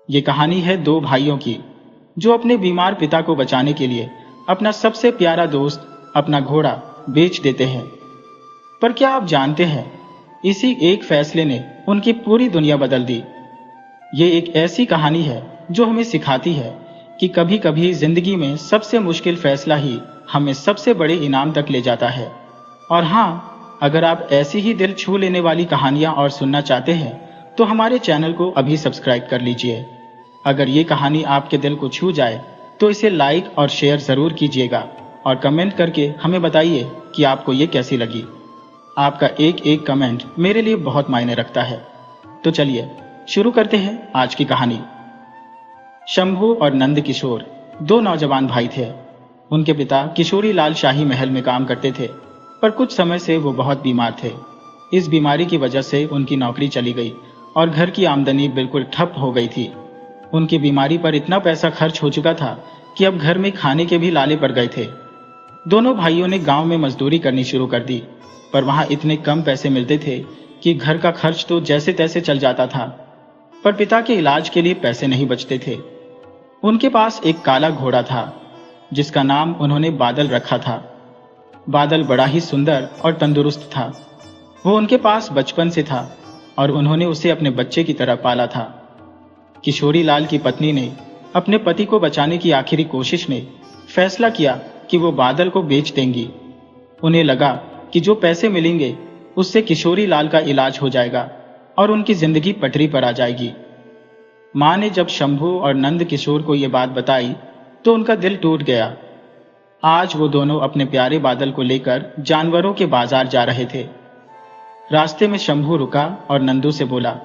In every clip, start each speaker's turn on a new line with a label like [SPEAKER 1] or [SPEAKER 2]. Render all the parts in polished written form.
[SPEAKER 1] ये कहानी है दो भाइयों की जो अपने बीमार पिता को बचाने के लिए अपना सबसे प्यारा दोस्त, अपना घोड़ा बेच देते हैं। पर क्या आप जानते हैं, इसी एक फैसले ने उनकी पूरी दुनिया बदल दी। ये एक ऐसी कहानी है जो हमें सिखाती है कि कभी कभी जिंदगी में सबसे मुश्किल फैसला ही हमें सबसे बड़े इनाम तक ले जाता है। और हाँ, अगर आप ऐसी ही दिल छू लेने वाली कहानियां और सुनना चाहते हैं तो हमारे चैनल को अभी सब्सक्राइब कर लीजिए। अगर ये कहानी आपके दिल को छू जाए तो इसे लाइक और शेयर जरूर कीजिएगा और कमेंट करके हमें बताइए कि आपको ये कैसी लगी। आपका एक एक कमेंट मेरे लिए बहुत मायने रखता है। तो चलिए शुरू करते हैं आज की कहानी। शंभू और नंद किशोर दो नौजवान भाई थे। उनके पिता किशोरी लाल शाही महल में काम करते थे, पर कुछ समय से वो बहुत बीमार थे। इस बीमारी की वजह से उनकी नौकरी चली गई और घर की आमदनी बिल्कुल ठप हो गई थी। उनकी बीमारी पर इतना पैसा खर्च हो चुका था कि अब घर में खाने के भी लाले पड़ गए थे। दोनों भाइयों ने गांव में मजदूरी करनी शुरू कर दी, पर वहां इतने कम पैसे मिलते थे कि घर का खर्च तो जैसे तैसे चल जाता था, पर पिता के इलाज के लिए पैसे नहीं बचते थे। उनके पास एक काला घोड़ा था जिसका नाम उन्होंने बादल रखा था। बादल बड़ा ही सुंदर और तंदुरुस्त था। वो उनके पास बचपन से था और उन्होंने उसे अपने बच्चे की तरह पाला था। किशोरी लाल की पत्नी ने अपने पति को बचाने की आखिरी कोशिश में फैसला किया कि वो बादल को बेच देंगी। उन्हें लगा कि जो पैसे मिलेंगे उससे किशोरी लाल का इलाज हो जाएगा और उनकी जिंदगी पटरी पर आ जाएगी। मां ने जब शंभू और नंद किशोर को यह बात बताई तो उनका दिल टूट गया। आज वो दोनों अपने प्यारे बादल को लेकर जानवरों के बाजार जा रहे थे। रास्ते में शंभू रुका और नंदू से बोला,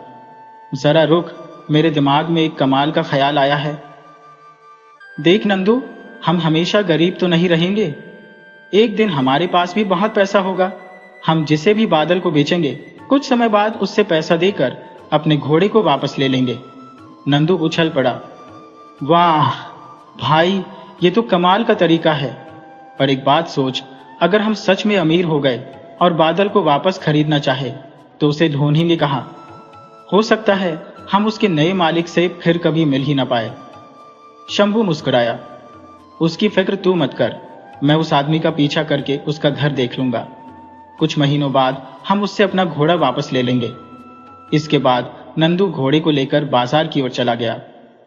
[SPEAKER 1] जरा रुक, मेरे दिमाग में एक कमाल का ख्याल आया है। देख नंदू, हम हमेशा गरीब तो नहीं रहेंगे। एक दिन हमारे पास भी बहुत पैसा होगा। हम जिसे भी बादल को बेचेंगे कुछ समय बाद उससे पैसा देकर अपने घोड़े को वापस ले लेंगे। नंदू उछल पड़ा, वाह भाई, ये तो कमाल का तरीका है। पर एक बात सोच, अगर हम सच में अमीर हो गए और बादल को वापस खरीदना चाहे तो उसे ढूंढेंगे कहां? हो सकता है हम उसके नए मालिक से फिर कभी मिल ही ना पाए। शंभू मुस्कुराया, उसकी फिक्र तू मत कर, मैं उस आदमी का पीछा करके उसका घर देख लूंगा। कुछ महीनों बाद हम उससे अपना घोड़ा वापस ले लेंगे। इसके बाद नंदू घोड़े को लेकर बाजार की ओर चला गया।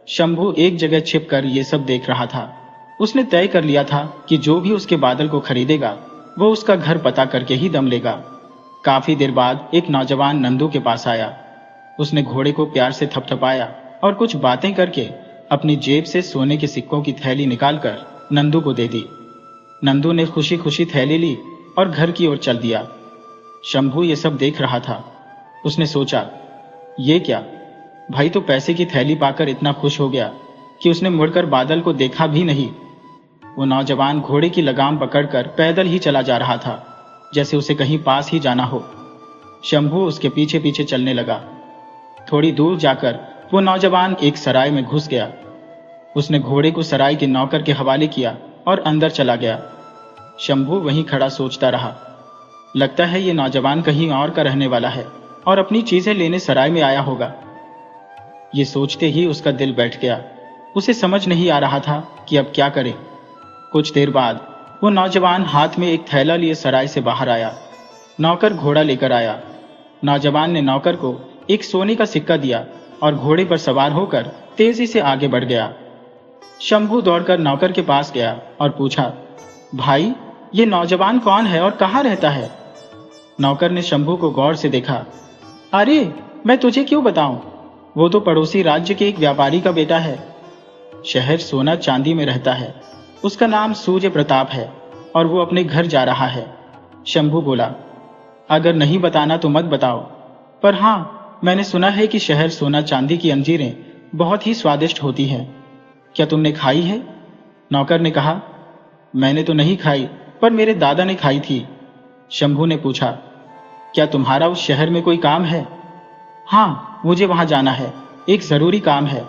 [SPEAKER 1] शंभू एक जगह छिपकर ये सब देख रहा था। उसने तय कर लिया था कि जो भी उसके बादल को खरीदेगा वो उसका घर पता करके ही दम लेगा। काफी देर बाद एक नौजवान नंदू के पास आया। उसने घोड़े को प्यार से थपथपाया और कुछ बातें करके अपनी जेब से सोने के सिक्कों की थैली निकालकर नंदू को दे दी। नंदू ने खुशी खुशी थैली ली और घर की ओर चल दिया। शंभू ये सब देख रहा था। उसने सोचा, ये क्या, भाई तो पैसे की थैली पाकर इतना खुश हो गया कि उसने मुड़कर बादल को देखा भी नहीं। वो नौजवान घोड़े की लगाम पकड़कर पैदल ही चला जा रहा था, जैसे उसे कहीं पास ही जाना हो। शंभू उसके पीछे पीछे चलने लगा। थोड़ी दूर जाकर वो नौजवान एक सराय में घुस गया। उसने घोड़े को सराय के नौकर के हवाले किया और अंदर चला गया। शंभू वहीं खड़ा सोचता रहा। लगता है ये नौजवान कहीं और का रहने वाला है और अपनी चीजें लेने सराय में आया होगा। ये सोचते ही उसका दिल बैठ गया। उसे समझ नहीं आ रहा था कि अब क्या करे। कुछ देर बाद वो नौजवान हाथ में एक थैला लिए सराय से बाहर आया। नौकर घोड़ा लेकर आया। नौजवान ने नौकर को एक सोने का सिक्का दिया और घोड़े पर सवार होकर तेजी से आगे बढ़ गया। शंभू दौड़कर नौकर के पास गया और पूछा, भाई ये नौजवान कौन है और कहाँ रहता है? नौकर ने शंभू को गौर से देखा। अरे मैं तुझे क्यों बताऊं, वो तो पड़ोसी राज्य के एक व्यापारी का बेटा है। शहर सोना चांदी में रहता है। उसका नाम सूर्य प्रताप है और वो अपने घर जा रहा है। शंभू बोला, अगर नहीं बताना तो मत बताओ, पर हाँ, मैंने सुना है कि शहर सोना चांदी की अंजीरें बहुत ही स्वादिष्ट होती हैं। क्या तुमने खाई है? नौकर ने कहा, मैंने तो नहीं खाई, पर मेरे दादा ने खाई थी। शंभू ने पूछा, क्या तुम्हारा उस शहर में कोई काम है? हाँ, मुझे वहां जाना है, एक जरूरी काम है।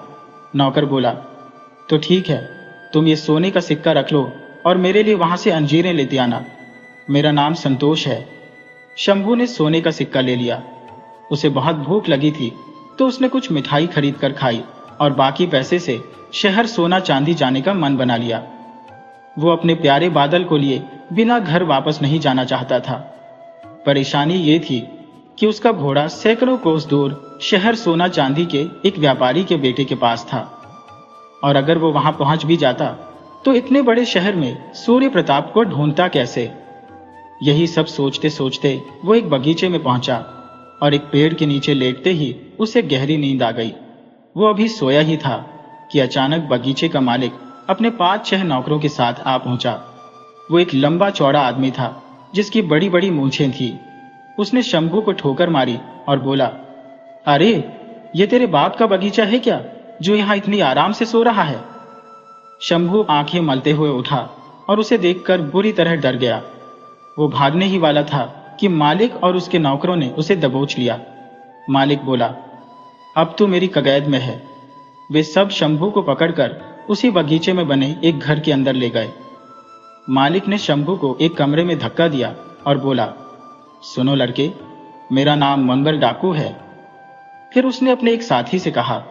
[SPEAKER 1] नौकर बोला, तो ठीक है, तुम ये सोने का सिक्का रख लो और मेरे लिए वहां से अंजीरें लेते आना। मेरा नाम संतोष है। शंभू ने सोने का सिक्का ले लिया। उसे बहुत भूख लगी थी तो उसने कुछ मिठाई खरीद कर खाई और बाकी पैसे से शहर सोना चांदी जाने का मन बना लिया। वो अपने प्यारे बादल को लिए बिना घर वापस नहीं जाना चाहता था। परेशानी ये थी कि उसका घोड़ा सैकड़ों कोस दूर शहर सोना चांदी के एक व्यापारी के बेटे के पास था, और अगर वो वहां पहुंच भी जाता तो इतने बड़े शहर में सूर्य प्रताप को ढूंढता कैसे। यही सब सोचते सोचते वो एक बगीचे में पहुंचा और एक पेड़ के नीचे लेटते ही उसे गहरी नींद आ गई। वो अभी सोया ही था कि अचानक बगीचे का मालिक अपने 5-6 नौकरों के साथ आ पहुंचा। वो एक लंबा चौड़ा आदमी था जिसकी बड़ी बड़ी मूंछें थी। उसने शंभू को ठोकर मारी और बोला, अरे ये तेरे बाप का बगीचा है क्या जो यहाँ इतनी आराम से सो रहा है? शंभू आंखें मलते हुए उठा और उसे देखकर बुरी तरह डर गया। वो भागने ही वाला था कि मालिक और उसके नौकरों ने उसे दबोच लिया। मालिक बोला, अब तू मेरी कगैद में है। वे सब शंभू को पकड़कर उसी बगीचे में बने एक घर के अंदर ले गए। मालिक ने शंभू को एक कमरे में धक्का दिया और बोला, सुनो लड़के, मेरा नाम मंगल डाकू है। फिर उसने अपने एक साथी से कहा,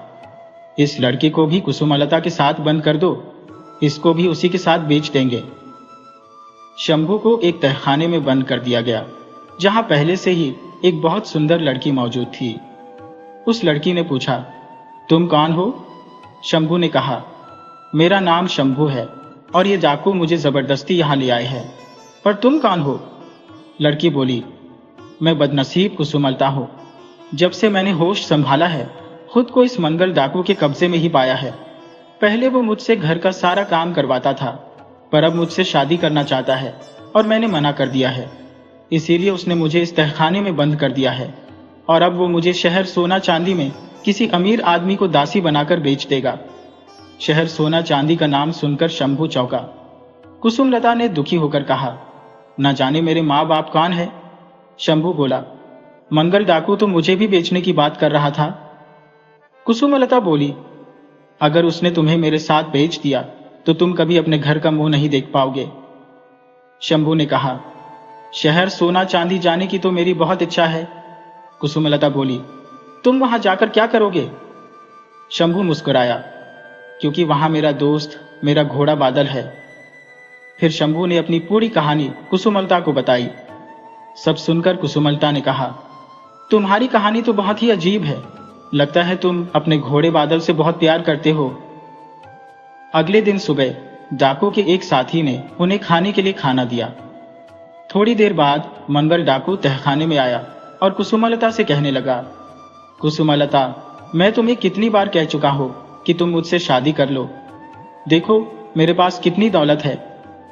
[SPEAKER 1] इस लड़की को भी कुसुमलता के साथ बंद कर दो, इसको भी उसी के साथ बेच देंगे। शंभू को एक तहखाने में बंद कर दिया गया जहां पहले से ही एक बहुत सुंदर लड़की मौजूद थी। उस लड़की ने पूछा, तुम कौन हो? शंभू ने कहा, मेरा नाम शंभू है और ये डाकू मुझे जबरदस्ती यहां ले आए हैं। पर तुम कौन हो? लड़की बोली, मैं बदनसीब कुसुमलता हूं। जब से मैंने होश संभाला है खुद को इस मंगल डाकू के कब्जे में ही पाया है। पहले वो मुझसे घर का सारा काम करवाता था, पर अब मुझसे शादी करना चाहता है और मैंने मना कर दिया है। इसीलिए उसने मुझे इस तहखाने में बंद कर दिया है और अब वो मुझे शहर सोना चांदी में किसी अमीर आदमी को दासी बनाकर बेच देगा। शहर सोना चांदी का नाम सुनकर शंभू चौंका। कुसुमलता ने दुखी होकर कहा, न जाने मेरे माँ बाप कौन है? शंभू बोला, मंगल डाकू तो मुझे भी बेचने की बात कर रहा था। कुसुमलता बोली, अगर उसने तुम्हें मेरे साथ बेच दिया तो तुम कभी अपने घर का मुंह नहीं देख पाओगे। शंभू ने कहा, शहर सोना चांदी जाने की तो मेरी बहुत इच्छा है। कुसुमलता बोली, तुम वहां जाकर क्या करोगे? शंभू मुस्कुराया, क्योंकि वहां मेरा दोस्त, मेरा घोड़ा बादल है। फिर शंभू ने अपनी पूरी कहानी कुसुमलता को बताई। सब सुनकर कुसुमलता ने कहा, तुम्हारी कहानी तो बहुत ही अजीब है। लगता है तुम अपने घोड़े बादल से बहुत प्यार करते हो। अगले दिन सुबह डाकू के एक साथी ने उन्हें खाने के लिए खाना दिया। थोड़ी देर बाद मंगल डाकू तहखाने में आया और कुसुमलता से कहने लगा, कुसुमलता, मैं तुम्हें कितनी बार कह चुका हूं कि तुम मुझसे शादी कर लो। देखो मेरे पास कितनी दौलत है,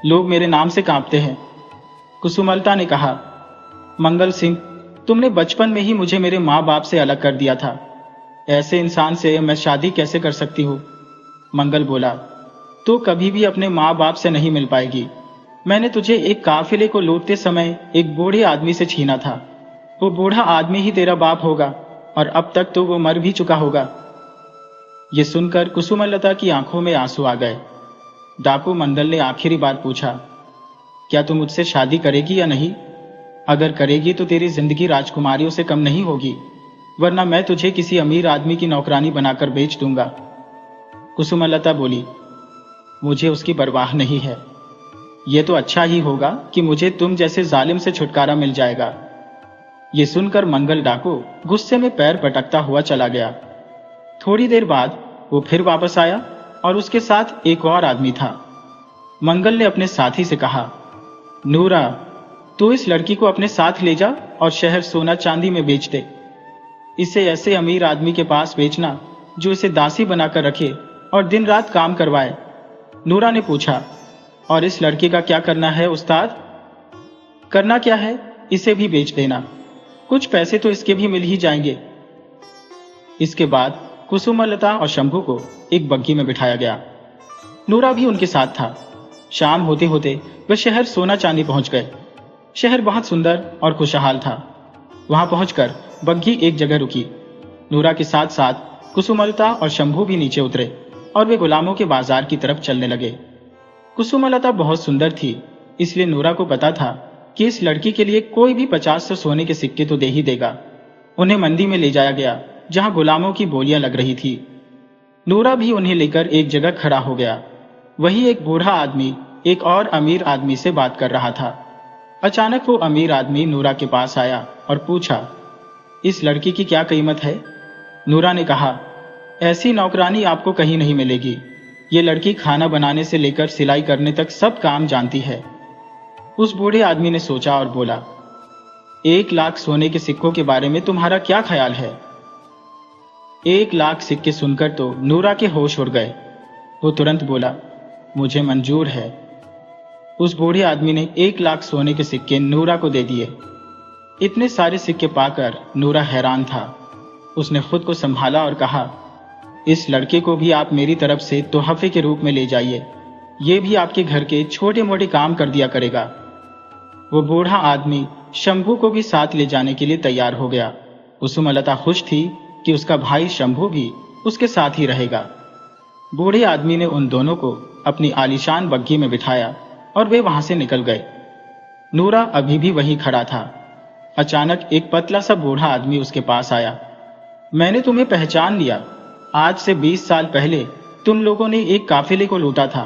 [SPEAKER 1] लोग मेरे नाम से कांपते हैं। कुसुमलता ने कहा, मंगल सिंह, तुमने बचपन में ही मुझे मेरे माँ बाप से अलग कर दिया था। ऐसे इंसान से मैं शादी कैसे कर सकती हूँ? मंगल बोला, तो कभी भी अपने माँ बाप से नहीं मिल पाएगी। मैंने तुझे एक काफिले को लूटते समय एक बूढ़े आदमी से छीना था। वो बूढ़ा आदमी ही तेरा बाप होगा और अब तक तो वो मर भी चुका होगा। ये सुनकर कुसुमलता की आंखों में आंसू आ गए। डाकू मंगल ने आखिरी बार पूछा, क्या तू मुझसे शादी करेगी या नहीं? अगर करेगी तो तेरी जिंदगी राजकुमारियों से कम नहीं होगी, वरना मैं तुझे किसी अमीर आदमी की नौकरानी बनाकर बेच दूंगा। कुसुमलता बोली, मुझे उसकी परवाह नहीं है। यह तो अच्छा ही होगा कि मुझे तुम जैसे जालिम से छुटकारा मिल जाएगा। ये सुनकर मंगल डाकू गुस्से में पैर पटकता हुआ चला गया। थोड़ी देर बाद वो फिर वापस आया और उसके साथ एक और आदमी था। मंगल ने अपने साथी से कहा, नूरा, तू इस लड़की को अपने साथ ले जा और शहर सोना चांदी में बेच दे। इसे ऐसे अमीर आदमी के पास बेचना जो इसे दासी बनाकर रखे और दिन रात काम करवाए। नूरा ने पूछा, और इस लड़के का क्या करना है उस्ताद? करना क्या है, इसे भी बेच देना, कुछ पैसे तो इसके भी मिल ही जाएंगे। इसके बाद कुसुमलता और शंभू को एक बग्घी में बिठाया गया। नूरा भी उनके साथ था। शाम होते होते वे शहर सोना चांदी पहुंच गए। शहर बहुत सुंदर और खुशहाल था। वहां पहुंचकर बग्घी एक जगह रुकी। नूरा के साथ साथ कुसुमलता और शंभू भी नीचे उतरे और वे गुलामों के बाजार की तरफ चलने लगे। कुसुमलता बहुत सुंदर थी, इसलिए नूरा को पता था कि इस लड़की के लिए कोई भी 50 सोने के सिक्के तो दे ही देगा। उन्हें मंडी में ले जाया गया जहां गुलामों की बोलियां लग रही थी। नूरा भी उन्हें लेकर एक जगह खड़ा हो गया। वही एक बूढ़ा आदमी एक और अमीर आदमी से बात कर रहा था। अचानक वो अमीर आदमी नूरा के पास आया और पूछा, इस लड़की की क्या कीमत है? नूरा ने कहा, ऐसी नौकरानी आपको कहीं नहीं मिलेगी। ये लड़की खाना बनाने से लेकर सिलाई करने तक सब काम जानती है। उस बूढ़े आदमी ने सोचा और बोला, 1 लाख सोने के सिक्कों के बारे में तुम्हारा क्या ख्याल है? 1 लाख सिक्के सुनकर तो नूरा के होश उड़ गए। वो तुरंत बोला, मुझे मंजूर है। उस बूढ़े आदमी ने 1 लाख सोने के सिक्के नूरा को दे दिए। इतने सारे सिक्के पाकर नूरा हैरान था। उसने खुद को संभाला और कहा, इस लड़के को भी आप मेरी तरफ से तोहफे के रूप में ले जाइए। ये भी आपके घर के छोटे मोटे काम कर दिया करेगा। वो बूढ़ा आदमी शंभू को भी साथ ले जाने के लिए तैयार हो गया। कुसुमलता खुश थी कि उसका भाई शंभू भी उसके साथ ही रहेगा। बूढ़े आदमी ने उन दोनों को अपनी आलीशान बग्घी में बिठाया और वे वहां से निकल गए। नूरा अभी भी वहीं खड़ा था। अचानक एक पतला सा बूढ़ा आदमी उसके पास आया। मैंने तुम्हें पहचान लिया। आज से 20 साल पहले तुम लोगों ने एक काफिले को लूटा था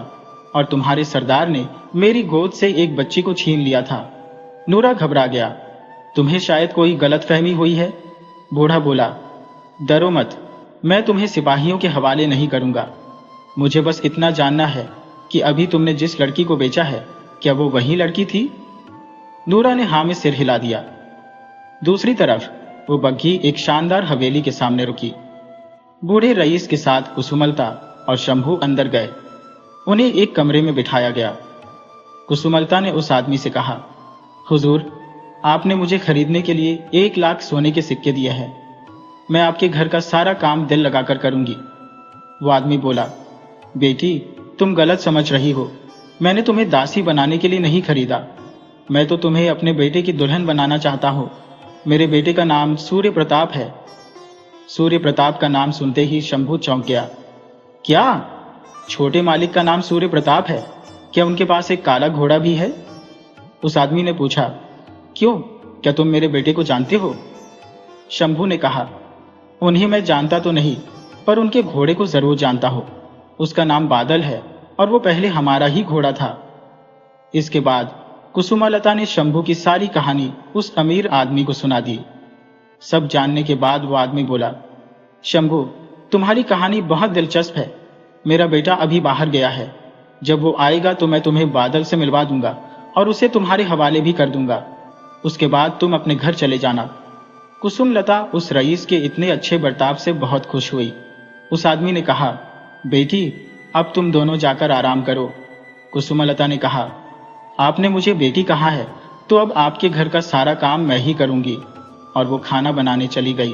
[SPEAKER 1] और तुम्हारे सरदार ने मेरी गोद से एक बच्ची को छीन लिया था। नूरा घबरा गया। तुम्हें शायद कोई गलतफहमी हुई है। बूढ़ा बोला, डरो मत, मैं तुम्हें सिपाहियों के हवाले नहीं करूंगा। मुझे बस इतना जानना है कि अभी तुमने जिस लड़की को बेचा है, क्या वो वही लड़की थी? नूरा ने हाँ में सिर हिला दिया। दूसरी तरफ वो बग्घी एक शानदार हवेली के सामने रुकी। बूढ़े रईस के साथ कुसुमलता और शंभू अंदर गए। उन्हें एक कमरे में बिठाया गया। कुसुमलता ने उस आदमी से कहा, हुजूर, आपने मुझे खरीदने के लिए 1 लाख सोने के सिक्के दिए हैं। मैं आपके घर का सारा काम दिल लगाकर करूंगी। वो आदमी बोला, बेटी, तुम गलत समझ रही हो। मैंने तुम्हें दासी बनाने के लिए नहीं खरीदा। मैं तो तुम्हें अपने बेटे की दुल्हन बनाना चाहता हूँ। मेरे बेटे का नाम सूर्य प्रताप है। सूर्य प्रताप का नाम सुनते ही शंभू चौंक गया। क्या? छोटे मालिक का नाम सूर्य प्रताप है? क्या उनके पास एक काला घोड़ा भी है? उस आदमी ने पूछा, क्यों, क्या तुम मेरे बेटे को जानते हो? शंभू ने कहा, उन्हें मैं जानता तो नहीं, पर उनके घोड़े को जरूर जानता हूं। उसका नाम बादल है और वो पहले हमारा ही घोड़ा था। इसके बाद कुसुमलता ने शंभू की सारी कहानी उस अमीर आदमी को सुना दी। सब जानने के बाद वो आदमी बोला, शंभू, तुम्हारी कहानी बहुत दिलचस्प है। मेरा बेटा अभी बाहर गया है। जब वो आएगा तो मैं तुम्हें बादल से मिलवा दूंगा और उसे तुम्हारे हवाले भी कर दूंगा। उसके बाद तुम अपने घर चले जाना। कुसुमलता उस रईस के इतने अच्छे बर्ताव से बहुत खुश हुई। उस आदमी ने कहा, बेटी, अब तुम दोनों जाकर आराम करो। कुसुमलता ने कहा, आपने मुझे बेटी कहा है तो अब आपके घर का सारा काम मैं ही करूंगी। और वो खाना बनाने चली गई।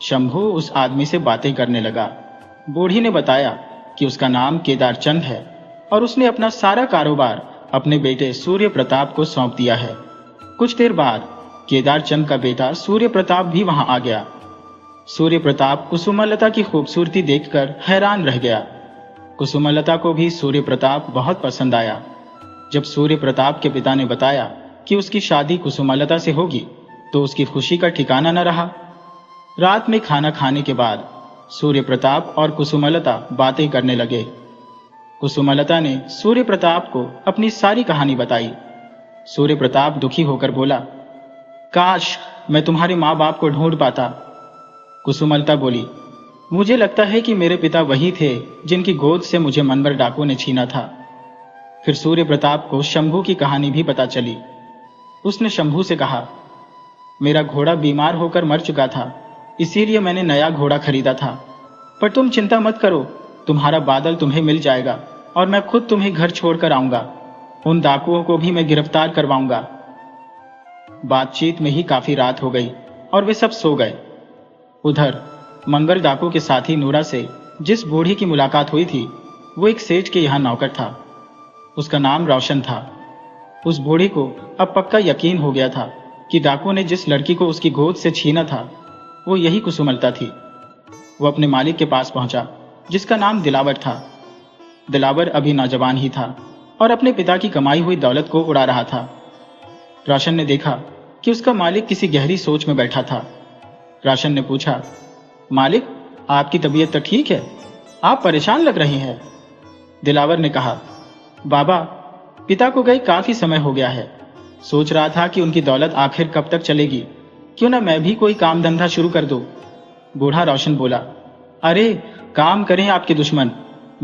[SPEAKER 1] शंभू उस आदमी से बातें करने लगा। बूढ़ी ने बताया कि उसका नाम केदारचंद है और उसने अपना सारा कारोबार अपने बेटे सूर्य प्रताप को सौंप दिया है। कुछ देर बाद केदारचंद का बेटा सूर्य प्रताप भी वहां आ गया। सूर्य प्रताप कुसुमलता की खूबसूरती देखकर हैरान रह गया। कुसुमलता को भी सूर्य प्रताप बहुत पसंद आया। जब सूर्य प्रताप के पिता ने बताया कि उसकी शादी कुसुमलता से होगी तो उसकी खुशी का ठिकाना न रहा। रात में खाना खाने के बाद सूर्य प्रताप और कुसुमलता बातें करने लगे। कुसुमलता ने सूर्य प्रताप को अपनी सारी कहानी बताई। सूर्य प्रताप दुखी होकर बोला, काश मैं तुम्हारे माँ बाप को ढूंढ पाता। कुसुमलता बोली, मुझे लगता है कि मेरे पिता वही थे जिनकी गोद से मुझे मनबर डाकू ने छीना था। फिर सूर्य प्रताप को शंभू की कहानी भी पता चली। उसने शंभू से कहा, मेरा घोड़ा बीमार होकर मर चुका था, इसीलिए मैंने नया घोड़ा खरीदा था। पर तुम चिंता मत करो, तुम्हारा बादल तुम्हें मिल जाएगा और मैं खुद तुम्हें घर छोड़कर आऊंगा। उन डाकुओं को भी मैं गिरफ्तार करवाऊंगा। बातचीत में ही काफी रात हो गई और वे सब सो गए। उधर मंगल डाकू के साथी नूरा से जिस बूढ़ी की मुलाकात हुई थी वो एक सेठ के यहाँ नौकर था। उसका नाम रोशन था। उस बूढ़ी को अब पक्का यकीन हो गया था कि डाकू ने जिस लड़की को उसकी गोद से छीना था वो यही कुसुमलता थी। वो अपने मालिक के पास पहुंचा जिसका नाम दिलावर था। दिलावर अभी नौजवान ही था और अपने पिता की कमाई हुई दौलत को उड़ा रहा था। रोशन ने देखा कि उसका मालिक किसी गहरी सोच में बैठा था। रोशन ने पूछा, मालिक, आपकी तबीयत तो ठीक है? आप परेशान लग रही हैं। दिलावर ने कहा, बाबा, पिता को गए काफी समय हो गया है। सोच रहा था कि उनकी दौलत आखिर कब तक चलेगी, क्यों ना मैं भी कोई काम धंधा शुरू कर दूं। बूढ़ा रोशन बोला, अरे काम करें आपके दुश्मन,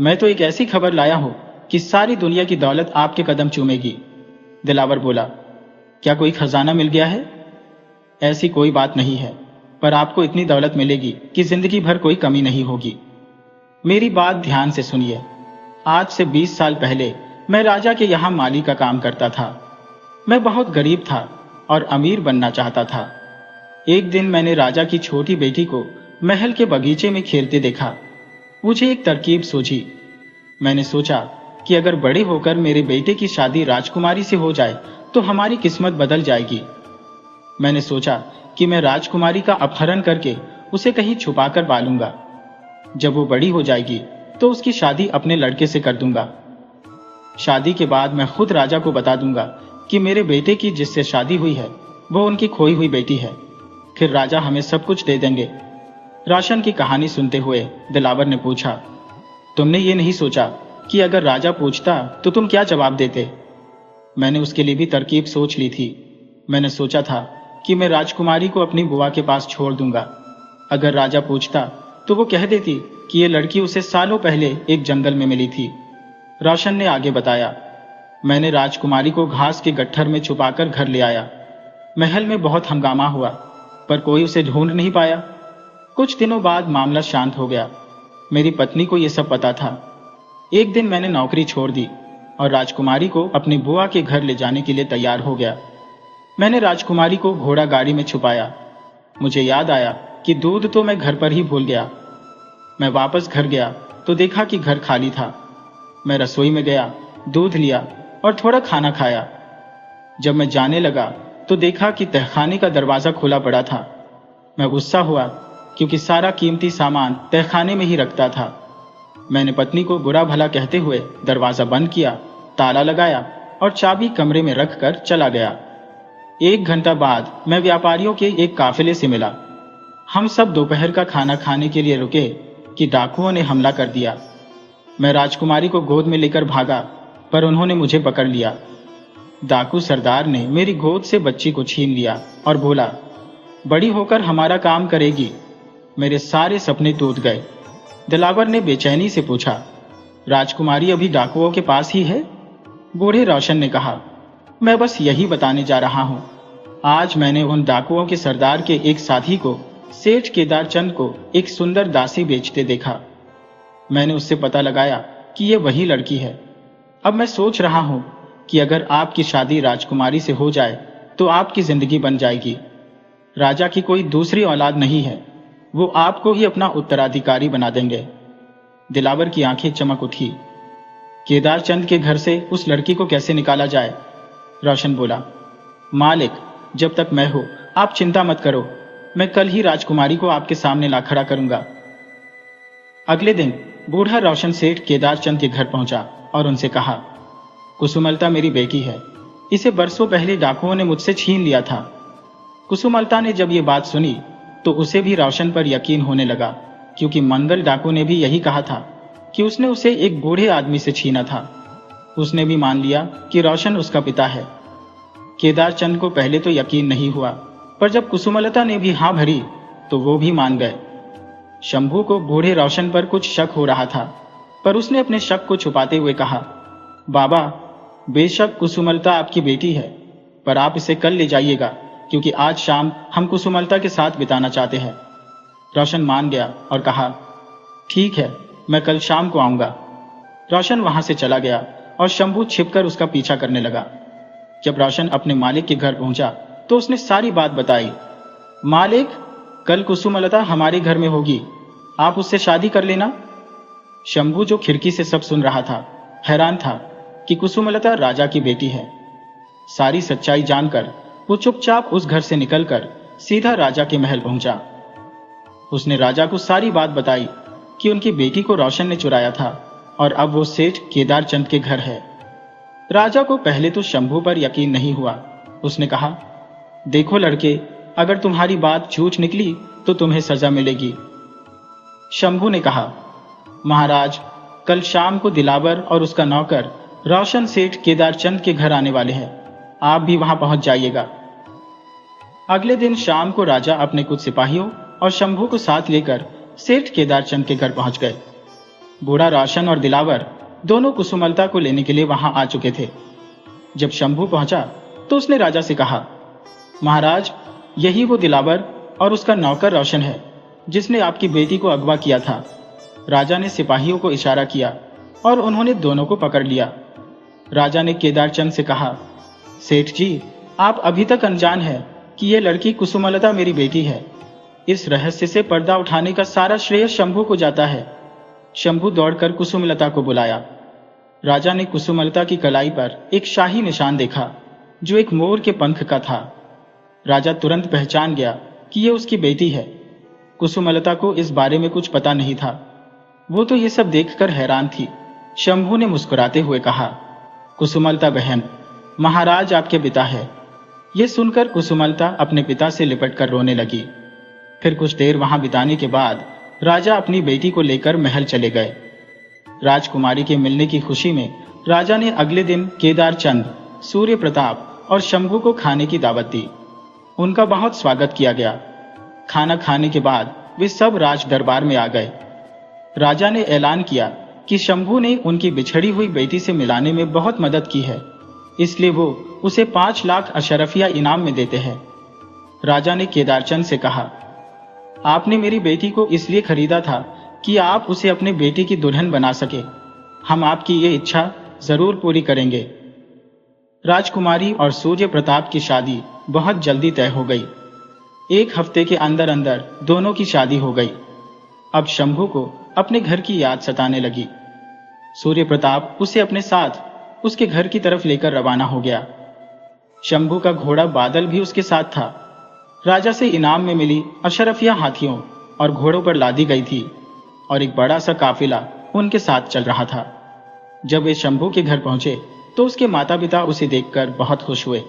[SPEAKER 1] मैं तो एक ऐसी खबर लाया हूं कि सारी दुनिया की दौलत आपके कदम चूमेगी। दिलावर बोला, क्या कोई खजाना मिल गया है? ऐसी कोई बात नहीं है, पर आपको इतनी दौलत मिलेगी कि जिंदगी भर कोई कमी नहीं होगी। मेरी बात ध्यान से सुनिए। आज से 20 साल पहले मैं राजा के यहाँ माली का काम करता था। मैं बहुत गरीब था और अमीर बनना चाहता था। एक दिन मैंने राजा की छोटी बेटी को महल के बगीचे में खेलते देखा। मुझे एक तरकीब सूझी। मैंने सोचा कि अगर बड़े होकर मेरे बेटे की शादी राजकुमारी से हो जाए तो हमारी किस्मत बदल जाएगी। मैंने सोचा कि मैं राजकुमारी का अपहरण करके उसे कहीं छुपाकर पालूंगा। जब वो बड़ी हो जाएगी तो उसकी शादी अपने लड़के से कर दूंगा। शादी के बाद मैं खुद राजा को बता दूंगा कि मेरे बेटे की जिससे शादी हुई है वो उनकी खोई हुई बेटी है। फिर राजा हमें सब कुछ दे देंगे। रोशन की कहानी सुनते हुए दिलावर ने पूछा, तुमने ये नहीं सोचा कि अगर राजा पूछता तो तुम क्या जवाब देते? मैंने उसके लिए भी तरकीब सोच ली थी। मैंने सोचा था कि मैं राजकुमारी को अपनी बुआ के पास छोड़ दूंगा। अगर राजा पूछता तो वो कह देती कि ये लड़की उसे सालों पहले एक जंगल में मिली थी। रोशन ने आगे बताया, मैंने राजकुमारी को घास के गट्ठर में छुपाकर घर ले आया। महल में बहुत हंगामा हुआ, पर कोई उसे ढूंढ नहीं पाया। कुछ दिनों बाद मामला शांत हो गया। मेरी पत्नी को यह सब पता था। एक दिन मैंने नौकरी छोड़ दी और राजकुमारी को अपनी बुआ के घर ले जाने के लिए तैयार हो गया। मैंने राजकुमारी को घोड़ा गाड़ी में छुपाया। मुझे याद आया कि दूध तो मैं घर पर ही भूल गया। मैं वापस घर गया तो देखा कि घर खाली था। मैं रसोई में गया, दूध लिया और थोड़ा खाना खाया। जब मैं जाने लगा तो देखा कि तहखाने का दरवाजा खुला पड़ा था। मैं गुस्सा हुआ क्योंकि सारा कीमती सामान तहखाने में ही रखता था। मैंने पत्नी को बुरा भला कहते हुए दरवाजा बंद किया, ताला लगाया और चाबी कमरे में रखकर चला गया। 1 घंटा बाद मैं व्यापारियों के एक काफिले से मिला। हम सब दोपहर का खाना खाने के लिए रुके कि डाकुओं ने हमला कर दिया। मैं राजकुमारी को गोद में लेकर भागा, पर उन्होंने मुझे पकड़ लिया। डाकू सरदार ने मेरी गोद से बच्ची को छीन लिया और बोला, बड़ी होकर हमारा काम करेगी। मेरे सारे सपने टूट गए। दिलावर ने बेचैनी से पूछा, राजकुमारी अभी डाकुओं के पास ही है? बूढ़े रोशन ने कहा, मैं बस यही बताने जा रहा हूं। आज मैंने उन डाकुओं के सरदार के एक साथी को, सेठ केदार चंद को, एक सुंदर दासी बेचते देखा। मैंने उससे पता लगाया कि यह वही लड़की है। अब मैं सोच रहा हूं कि अगर आपकी शादी राजकुमारी से हो जाए तो आपकी जिंदगी बन जाएगी। राजा की कोई दूसरी औलाद नहीं है, वो आपको ही अपना उत्तराधिकारी बना देंगे। दिलावर की आंखें चमक उठी। केदार चंद के घर से उस लड़की को कैसे निकाला जाए? रोशन बोला, मालिक, जब तक मैं हूं आप चिंता मत करो। मैं कल ही राजकुमारी को आपके सामने ला खड़ा करूंगा। अगले दिन बूढ़ा रोशन सेठ केदार चंद के घर पहुंचा और उनसे कहा, कुसुमलता मेरी बेटी है। इसे बरसों पहले डाकुओं ने मुझसे छीन लिया था। कुसुमलता ने जब ये बात सुनी तो उसे भी रोशन पर यकीन होने लगा, क्योंकि मंगल डाकू ने भी यही कहा था कि उसने उसे एक बूढ़े आदमी से छीना था। उसने भी मान लिया कि रोशन उसका पिता है। केदार चंद को पहले तो यकीन नहीं हुआ, पर जब कुसुमलता ने भी हाँ भरी तो वो भी मान गए। शंभू को बूढ़े रोशन पर कुछ शक हो रहा था, पर उसने अपने शक को छुपाते हुए कहा, बाबा, बेशक कुसुमलता आपकी बेटी है, पर आप इसे कल ले जाइएगा, क्योंकि आज शाम हम कुसुमलता के साथ बिताना चाहते हैं। रोशन मान गया और कहा, ठीक है, मैं कल शाम को आऊंगा। रोशन वहां से चला गया और शंभू छिपकर उसका पीछा करने लगा। जब रोशन अपने मालिक के घर पहुंचा तो उसने सारी बात बताई। मालिक, कल कुसुमलता हमारे घर में होगी, आप उससे शादी कर लेना। शंभू, जो खिड़की से सब सुन रहा था, हैरान था कि कुसुमलता राजा की बेटी है। सारी सच्चाई जानकर वो चुपचाप उस घर से निकलकर सीधा राजा के महल पहुंचा। उसने राजा को सारी बात बताई कि उनकी बेटी को रोशन ने चुराया था और अब वो सेठ केदार चंद के घर है। राजा को पहले तो शंभू पर यकीन नहीं हुआ। उसने कहा, देखो लड़के, अगर तुम्हारी बात झूठ निकली तो तुम्हें सजा मिलेगी। शंभू ने कहा, महाराज, कल शाम को दिलावर और उसका नौकर रोशन सेठ केदार चंद के घर आने वाले हैं, आप भी वहां पहुंच जाइएगा। अगले दिन शाम को राजा अपने कुछ सिपाहियों और शंभू को साथ लेकर सेठ केदार चंद के घर पहुंच गए। बूढ़ा रोशन और दिलावर दोनों कुसुमलता को लेने के लिए वहां आ चुके थे। जब शंभू पहुंचा तो उसने राजा से कहा, महाराज, यही वो दिलावर और उसका नौकर रोशन है जिसने आपकी बेटी को अगवा किया था। राजा ने सिपाहियों को इशारा किया और उन्होंने दोनों को पकड़ लिया। राजा ने केदार चंद से कहा, सेठ जी, आप अभी तक अनजान हैं कि यह लड़की कुसुमलता मेरी बेटी है। इस रहस्य से पर्दा उठाने का सारा श्रेय शंभू को जाता है। शंभू दौड़कर कुसुमलता को बुलाया। राजा ने कुसुमलता की कलाई पर एक शाही निशान देखा जो एक मोर के पंख का था। राजा तुरंत पहचान गया कि यह उसकी बेटी है। कुसुमलता को इस बारे में कुछ पता नहीं था। वो तो ये सब देखकर हैरान थी। शंभू ने मुस्कुराते हुए कहा, कुसुमलता बहन, महाराज आपके पिता है। ये सुनकर कुसुमलता अपने पिता से लिपटकर रोने लगी। फिर कुछ देर वहां बिताने के बाद राजा अपनी बेटी को लेकर महल चले गए। राजकुमारी के मिलने की खुशी में राजा ने अगले दिन केदार चंद, सूर्य प्रताप और शंभू को खाने की दावत दी। उनका बहुत स्वागत किया गया। खाना खाने के बाद वे सब राज दरबार में आ गए। राजा ने ऐलान किया कि शंभू ने उनकी बिछड़ी हुई बेटी से मिलाने में बहुत मदद की है, इसलिए वो उसे 5 लाख अशरफिया इनाम में देते हैं। राजा ने केदारचंद से कहा, आपने मेरी बेटी को इसलिए खरीदा था कि आप उसे अपने बेटी की दुल्हन बना सके। हम आपकी ये इच्छा जरूर पूरी करेंगे। राजकुमारी और सूर्य प्रताप की शादी बहुत जल्दी तय हो गई। 1 हफ्ते के अंदर अंदर दोनों की शादी हो गई। अब शंभू को अपने घर की याद सताने लगी। सूर्य प्रताप उसे अपने साथ उसके घर की तरफ लेकर रवाना हो गया। शंभू का घोड़ा बादल भी उसके साथ था। राजा से इनाम में मिली अशरफिया हाथियों और घोड़ों पर लादी गई थी और एक बड़ा सा काफिला उनके साथ चल रहा था। जब वे शंभू के घर पहुंचे तो उसके माता पिता उसे देखकर बहुत खुश हुए।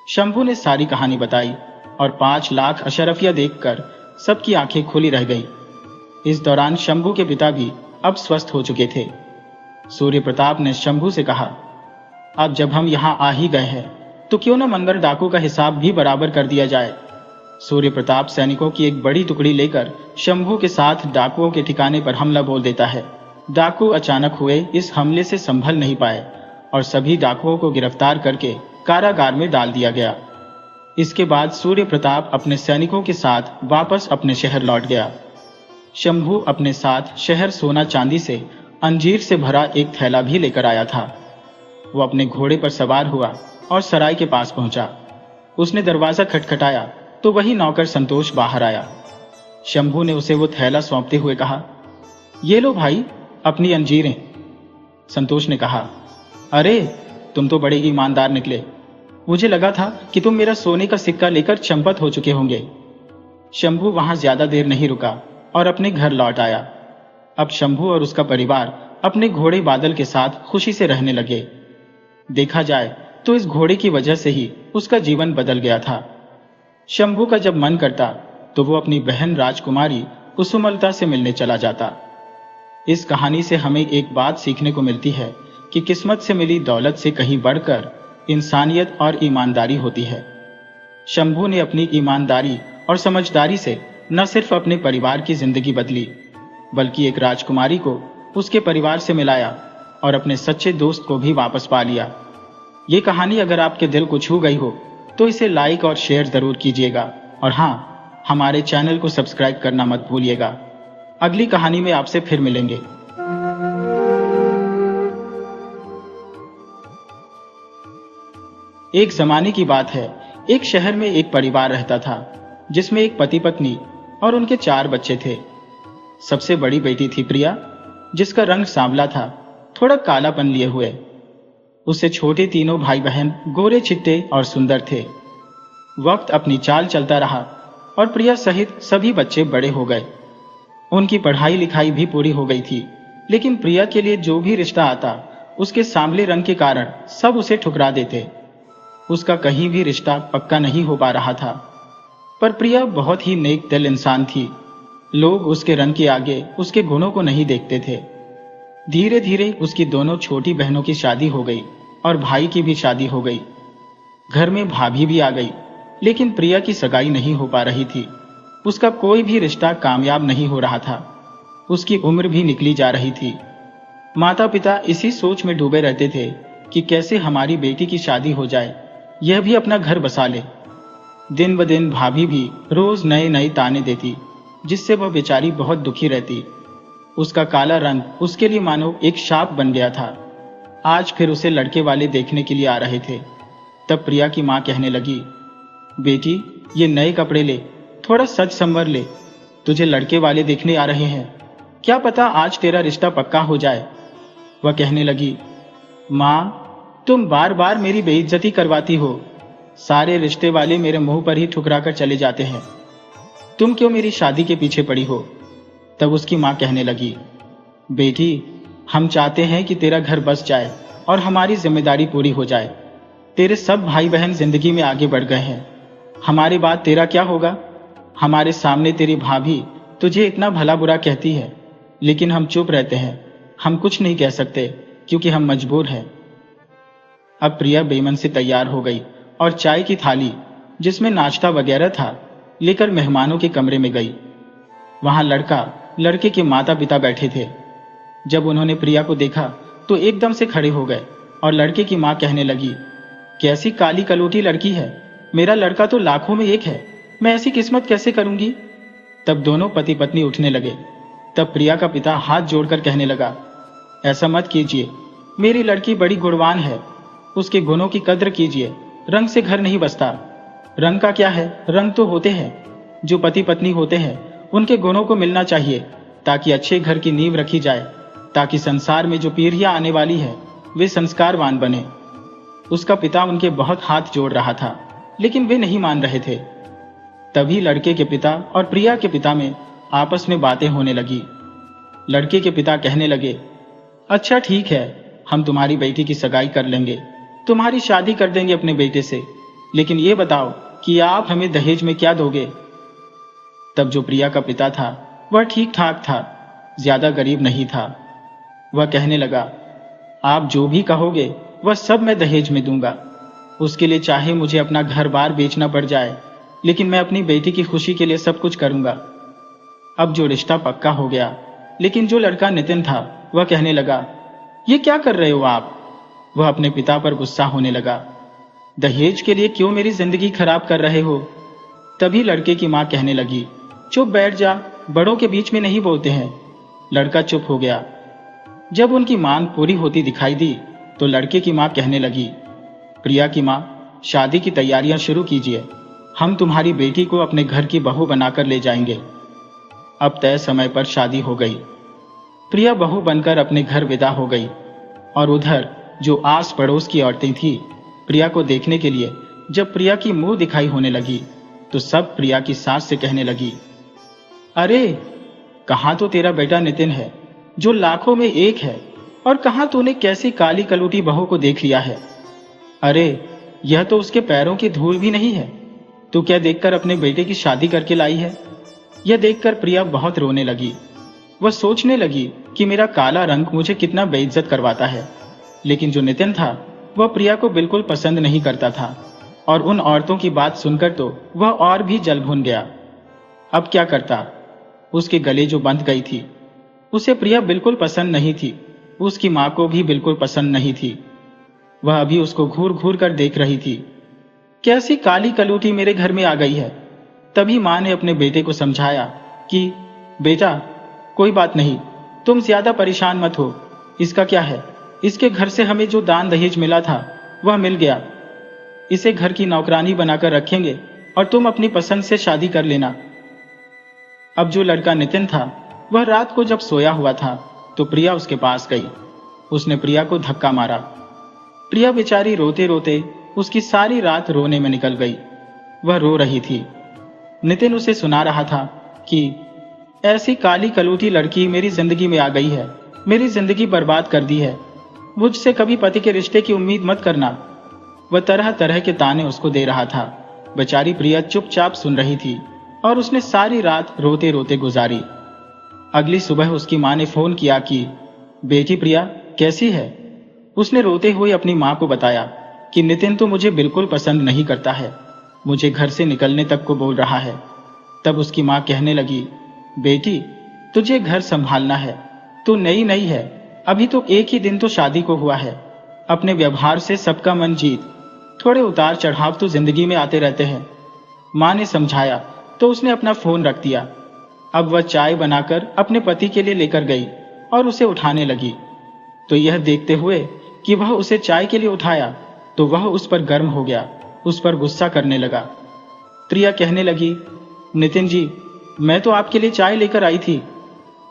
[SPEAKER 1] शंभू ने सारी कहानी बताई और 5 लाख अशरफिया देखकर सबकी आंखें खुली रह गई। इस दौरान शंभू के पिता भी अब स्वस्थ हो चुके थे। सूर्य प्रताप ने शंभू से कहा, अब जब हम यहाँ आ ही गए हैं तो क्यों न मंगर डाकू का हिसाब भी बराबर कर दिया जाए। सूर्य प्रताप सैनिकों की एक बड़ी टुकड़ी लेकर शंभू के साथ डाकुओं के ठिकाने पर हमला बोल देता है। डाकू अचानक हुए इस हमले से संभल नहीं पाए और सभी डाकुओं को गिरफ्तार करके कारागार में डाल दिया गया। इसके बाद सूर्य प्रताप अपने सैनिकों के साथ वापस अपने शहर लौट गया। शंभू अपने साथ शहर सोना चांदी से अंजीर से भरा एक थैला भी लेकर आया था। वो अपने घोड़े पर सवार हुआ और सराय के पास पहुंचा। उसने दरवाजा खटखटाया तो वही नौकर संतोष बाहर आया। शंभू ने उसे वो थैला सौंपते हुए कहा, ये लो भाई, अपनी अंजीरें। संतोष ने कहा, अरे तुम तो बड़े ईमानदार निकले। मुझे लगा था कि तुम मेरा सोने का सिक्का लेकर चंपत हो चुके होंगे। शंभू वहां ज्यादा देर नहीं रुका और अपने घर लौट आया। अब शंभू और उसका परिवार अपने घोड़े बादल के साथ खुशी से रहने लगे। देखा जाए तो इस घोड़े की वजह से ही उसका जीवन बदल गया था। शंभू का जब मन करता तो वो अपनी बहन राजकुमारी कुसुमलता से मिलने चला जाता। इस कहानी से हमें एक बात सीखने को मिलती है कि किस्मत से मिली दौलत से कहीं बढ़कर इंसानियत और ईमानदारी होती है। शंभू ने अपनी ईमानदारी और समझदारी से न सिर्फ अपने परिवार की जिंदगी बदली, बल्कि एक राजकुमारी को उसके परिवार से मिलाया और अपने सच्चे दोस्त को भी वापस पा लिया। ये कहानी अगर आपके दिल को छू गई हो तो इसे लाइक और शेयर जरूर कीजिएगा और हाँ, हमारे चैनल को सब्सक्राइब करना मत भूलिएगा। अगली कहानी में आपसे फिर मिलेंगे। एक जमाने की बात है, एक शहर में एक परिवार रहता था जिसमें एक पति पत्नी और उनके 4 बच्चे थे। सबसे बड़ी बेटी थी प्रिया, जिसका रंग सांवला था, थोड़ा कालापन लिए हुए। उससे छोटे तीनों भाई बहन गोरे चिट्टे और सुंदर थे। वक्त अपनी चाल चलता रहा और प्रिया सहित सभी बच्चे बड़े हो गए। उनकी पढ़ाई लिखाई भी पूरी हो गई थी, लेकिन प्रिया के लिए जो भी रिश्ता आता उसके सांवले रंग के कारण सब उसे ठुकरा देते। उसका कहीं भी रिश्ता पक्का नहीं हो पा रहा था। पर प्रिया बहुत ही नेक दिल इंसान थी। लोग उसके रंग के आगे उसके गुणों को नहीं देखते थे। धीरे धीरे उसकी दोनों छोटी बहनों की शादी हो गई और भाई की भी शादी हो गई। घर में भाभी भी आ गई, लेकिन प्रिया की सगाई नहीं हो पा रही थी। उसका कोई भी रिश्ता कामयाब नहीं हो रहा था। उसकी उम्र भी निकली जा रही थी। माता पिता इसी सोच में डूबे रहते थे कि कैसे हमारी बेटी की शादी हो जाए, यह भी अपना घर बसा ले। दिन ब दिन भाभी भी रोज नए नए ताने देती, जिससे वह बेचारी बहुत दुखी रहती। उसका काला रंग उसके लिए मानो एक शाप बन गया था। आज फिर उसे लड़के वाले देखने के लिए आ रहे थे। तब प्रिया की माँ कहने लगी, बेटी ये नए कपड़े ले, थोड़ा सज संवर ले, तुझे लड़के वाले देखने आ रहे हैं, क्या पता आज तेरा रिश्ता पक्का हो जाए। वह कहने लगी, माँ तुम बार बार मेरी बेइज्जती करवाती हो, सारे रिश्ते वाले मेरे मुंह पर ही ठुकरा कर चले जाते हैं, तुम क्यों मेरी शादी के पीछे पड़ी हो। तब उसकी माँ कहने लगी, बेटी हम चाहते हैं कि तेरा घर बस जाए और हमारी जिम्मेदारी पूरी हो जाए। तेरे सब भाई बहन जिंदगी में आगे बढ़ गए हैं, हमारे बाद तेरा क्या होगा। हमारे सामने तेरी भाभी तुझे इतना भला बुरा कहती है, लेकिन हम चुप रहते हैं, हम कुछ नहीं कह सकते क्योंकि हम मजबूर हैं। अब प्रिया बेमन से तैयार हो गई और चाय की थाली जिसमें नाश्ता वगैरह था लेकर मेहमानों के कमरे में गई। वहां लड़का लड़के के माता पिता बैठे थे। जब उन्होंने प्रिया को देखा तो एकदम से खड़े हो गए और लड़के की माँ कहने लगी, कैसी काली कलोटी लड़की है, मेरा लड़का तो लाखों में एक है, मैं ऐसी किस्मत कैसे करूंगी। तब दोनों पति पत्नी उठने लगे। तब प्रिया का पिता हाथ जोड़कर कहने लगा, ऐसा मत कीजिए, मेरी लड़की बड़ी गुणवान है, उसके गुणों की कद्र कीजिए, रंग से घर नहीं बसता। रंग का क्या है, रंग तो होते हैं, जो पति पत्नी होते हैं उनके गुणों को मिलना चाहिए ताकि अच्छे घर की नींव रखी जाए, ताकि संसार में जो पीढ़ियां आने वाली है वे संस्कारवान बने। उसका पिता उनके बहुत हाथ जोड़ रहा था, लेकिन वे नहीं मान रहे थे। तभी लड़के के पिता और प्रिया के पिता में आपस में बातें होने लगी। लड़के के पिता कहने लगे, अच्छा ठीक है, हम तुम्हारी बेटी की सगाई कर लेंगे, तुम्हारी शादी कर देंगे अपने बेटे से, लेकिन ये बताओ कि आप हमें दहेज में क्या दोगे। तब जो प्रिया का पिता था वह ठीक ठाक था, ज्यादा गरीब नहीं था। वह कहने लगा, आप जो भी कहोगे वह सब मैं दहेज में दूंगा, उसके लिए चाहे मुझे अपना घर बार बेचना पड़ जाए, लेकिन मैं अपनी बेटी की खुशी के लिए सब कुछ करूंगा। अब जो रिश्ता पक्का हो गया, लेकिन जो लड़का नितिन था वह कहने लगा, ये क्या कर रहे हो आप। वह अपने पिता पर गुस्सा होने लगा, दहेज के लिए क्यों मेरी जिंदगी खराब कर रहे हो। तभी लड़के की माँ कहने लगी, चुप बैठ जा, बड़ों के बीच में नहीं बोलते हैं। लड़का चुप हो गया। जब उनकी मांग पूरी होती दिखाई दी तो लड़के की माँ कहने लगी, प्रिया की माँ शादी की तैयारियां शुरू कीजिए, हम तुम्हारी बेटी को अपने घर की बहू बनाकर ले जाएंगे। अब तय समय पर शादी हो गई। प्रिया बहू बनकर अपने घर विदा हो गई और उधर जो आस पड़ोस की औरतें थी प्रिया को देखने के लिए जब प्रिया की मुंह दिखाई होने लगी तो सब प्रिया की सास से कहने लगी, अरे कहाँ तो तेरा बेटा नितिन है जो लाखों में एक है, और कहाँ तूने कैसी काली कलूटी बहू को देख लिया है। अरे यह तो उसके पैरों की धूल भी नहीं है, तू क्या देखकर अपने बेटे की शादी करके लाई है। यह देखकर प्रिया बहुत रोने लगी। वह सोचने लगी कि मेरा काला रंग मुझे कितना बेइज्जत करवाता है, लेकिन जो नितिन था वह प्रिया को बिल्कुल पसंद नहीं करता था, और उन औरतों की बात सुनकर तो वह और भी जल भुन गया। अब क्या करता। उसके गले जो बंध गई थी उसे प्रिया बिल्कुल पसंद नहीं थी, उसकी माँ को भी बिल्कुल पसंद नहीं थी। वह अभी उसको घूर घूर कर देख रही थी, कैसी काली कलूटी मेरे घर में आ गई है। तभी माँ ने अपने बेटे को समझाया कि बेटा कोई बात नहीं, तुम ज्यादा परेशान मत हो, इसका क्या है, इसके घर से हमें जो दान दहेज मिला था वह मिल गया, इसे घर की नौकरानी बनाकर रखेंगे और तुम अपनी पसंद से शादी कर लेना। अब जो लड़का नितिन था वह रात को जब सोया हुआ था तो प्रिया उसके पास गई। उसने प्रिया को धक्का मारा। प्रिया बेचारी रोते रोते उसकी सारी रात रोने में निकल गई। वह रो रही थी। नितिन उसे सुना रहा था कि ऐसी काली कलूटी लड़की मेरी जिंदगी में आ गई है, मेरी जिंदगी बर्बाद कर दी है, मुझसे कभी पति के रिश्ते की उम्मीद मत करना। वह तरह तरह के ताने उसको दे रहा था। बेचारी प्रिया चुपचाप सुन रही थी। और उसने सारी रात रोते रोते गुजारी। अगली सुबह उसकी माँ ने फोन किया कि बेटी प्रिया कैसी है। उसने रोते हुए अपनी माँ को बताया कि नितिन तो मुझे बिल्कुल पसंद नहीं करता है, मुझे घर से निकलने तक को बोल रहा है। तब उसकी माँ कहने लगी, बेटी तुझे घर संभालना है, तू नई नई है, अभी तो एक ही दिन तो शादी को हुआ है, अपने व्यवहार से सबका मन जीत, थोड़े उतार चढ़ाव तो जिंदगी में आते रहते हैं। माँ ने समझाया तो उसने अपना फोन रख दिया। अब वह चाय बनाकर अपने पति के लिए लेकर गई और उसे उठाने लगी, तो यह देखते हुए कि वह उसे चाय के लिए उठाया तो वह उस पर गर्म हो गया, उस पर गुस्सा करने लगा। प्रिया कहने लगी, नितिन जी मैं तो आपके लिए चाय लेकर आई थी।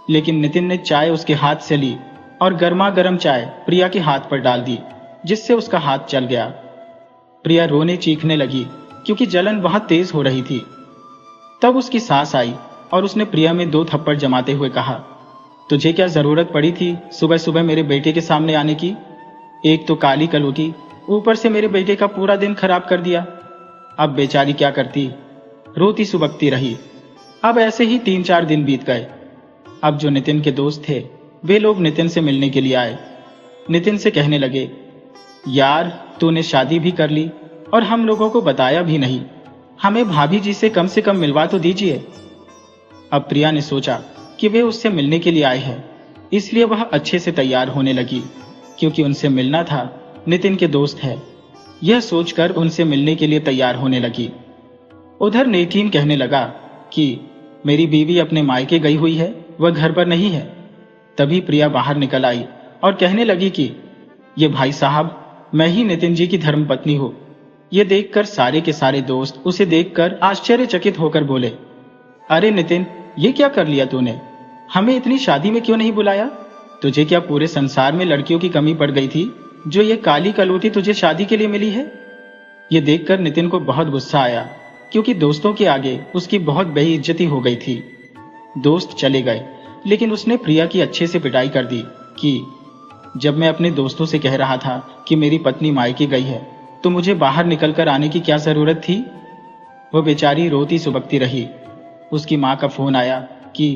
[SPEAKER 1] लेकिन नितिन ने चाय उसके हाथ से ली और गर्मा गर्म चाय प्रिया के हाथ पर डाल दी, जिससे उसका हाथ जल गया। प्रिया रोने चीखने लगी क्योंकि जलन बहुत तेज हो रही थी। तब उसकी सास आई और उसने प्रिया में 2 थप्पड़ जमाते हुए कहा, तुझे क्या जरूरत पड़ी थी सुबह सुबह मेरे बेटे के सामने आने की। एक तो काली कलौटी, ऊपर से मेरे बेटे का पूरा दिन खराब कर दिया। अब बेचारी क्या करती, रोती सुबकती रही। अब ऐसे ही 3-4 दिन बीत गए। अब जो नितिन के दोस्त थे वे लोग नितिन से मिलने के लिए आए। नितिन से कहने लगे, यार तूने शादी भी कर ली और हम लोगों को बताया भी नहीं, हमें भाभी जी से कम मिलवा तो दीजिए। अब प्रिया ने सोचा कि वे उससे मिलने के लिए आए हैं, इसलिए वह अच्छे से तैयार होने लगी, क्योंकि उनसे मिलना था, नितिन के दोस्त है। यह सोचकर उनसे मिलने के लिए तैयार होने लगी। उधर नेटीन कहने लगा कि मेरी बीवी अपने मायके गई हुई है, वह घर पर नहीं है। तभी प्रिया बाहर निकल आई और कहने लगी कि ये भाई साहब, मैं ही नितिन जी की धर्मपत्नी हूँ। ये देखकर सारे के सारे दोस्त उसे देखकर आश्चर्यचकित होकर बोले, अरे नितिन ये क्या कर लिया तूने, हमें इतनी शादी में क्यों नहीं बुलाया। तुझे क्या पूरे संसार में लड़कियों की कमी पड़ गई थी जो ये काली कलौटी तुझे शादी के लिए मिली है। ये देखकर नितिन को बहुत गुस्सा आया, क्योंकि दोस्तों के आगे उसकी बहुत बेइज्जती हो गई थी। दोस्त चले गए, लेकिन उसने प्रिया की अच्छे से पिटाई कर दी कि जब मैं अपने दोस्तों से कह रहा था कि मेरी पत्नी मायके गई है तो मुझे बाहर निकलकर आने की क्या जरूरत थी। वह बेचारी रोती सुबकती रही। उसकी माँ का फोन आया कि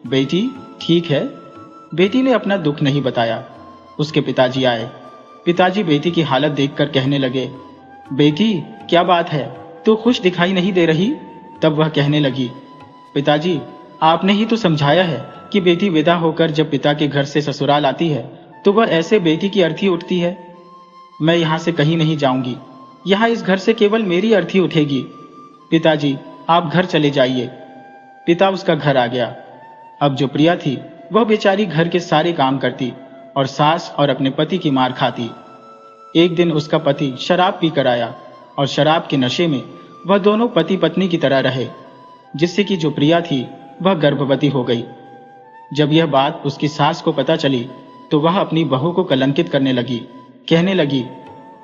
[SPEAKER 1] बेटी ठीक है। बेटी ने अपना दुख नहीं बताया। उसके पिताजी आए। पिताजी बेटी की हालत देखकर कहने लगे, बेटी क्या बात है, तू खुश दिखाई नहीं दे रही। तब वह कहने लगी, पिताजी आपने ही तो समझाया है कि बेटी विदा होकर जब पिता के घर से ससुराल आती है तो वह ऐसे बेटी की अर्थी उठती है। मैं यहाँ से कहीं नहीं जाऊंगी, यहाँ इस घर से केवल मेरी अर्थी उठेगी। पिताजी आप घर चले जाइए। पिता उसका घर आ गया। अब जो प्रिया थी वह बेचारी घर के सारे काम करती और सास और अपने पति की मार खाती। एक दिन उसका पति शराब पीकर आया और शराब के नशे में वह दोनों पति पत्नी की तरह रहे, जिससे कि जो प्रिया थी वह गर्भवती हो गई। जब यह बात उसकी सास को पता चली तो वह अपनी बहू को कलंकित करने लगी, कहने लगी,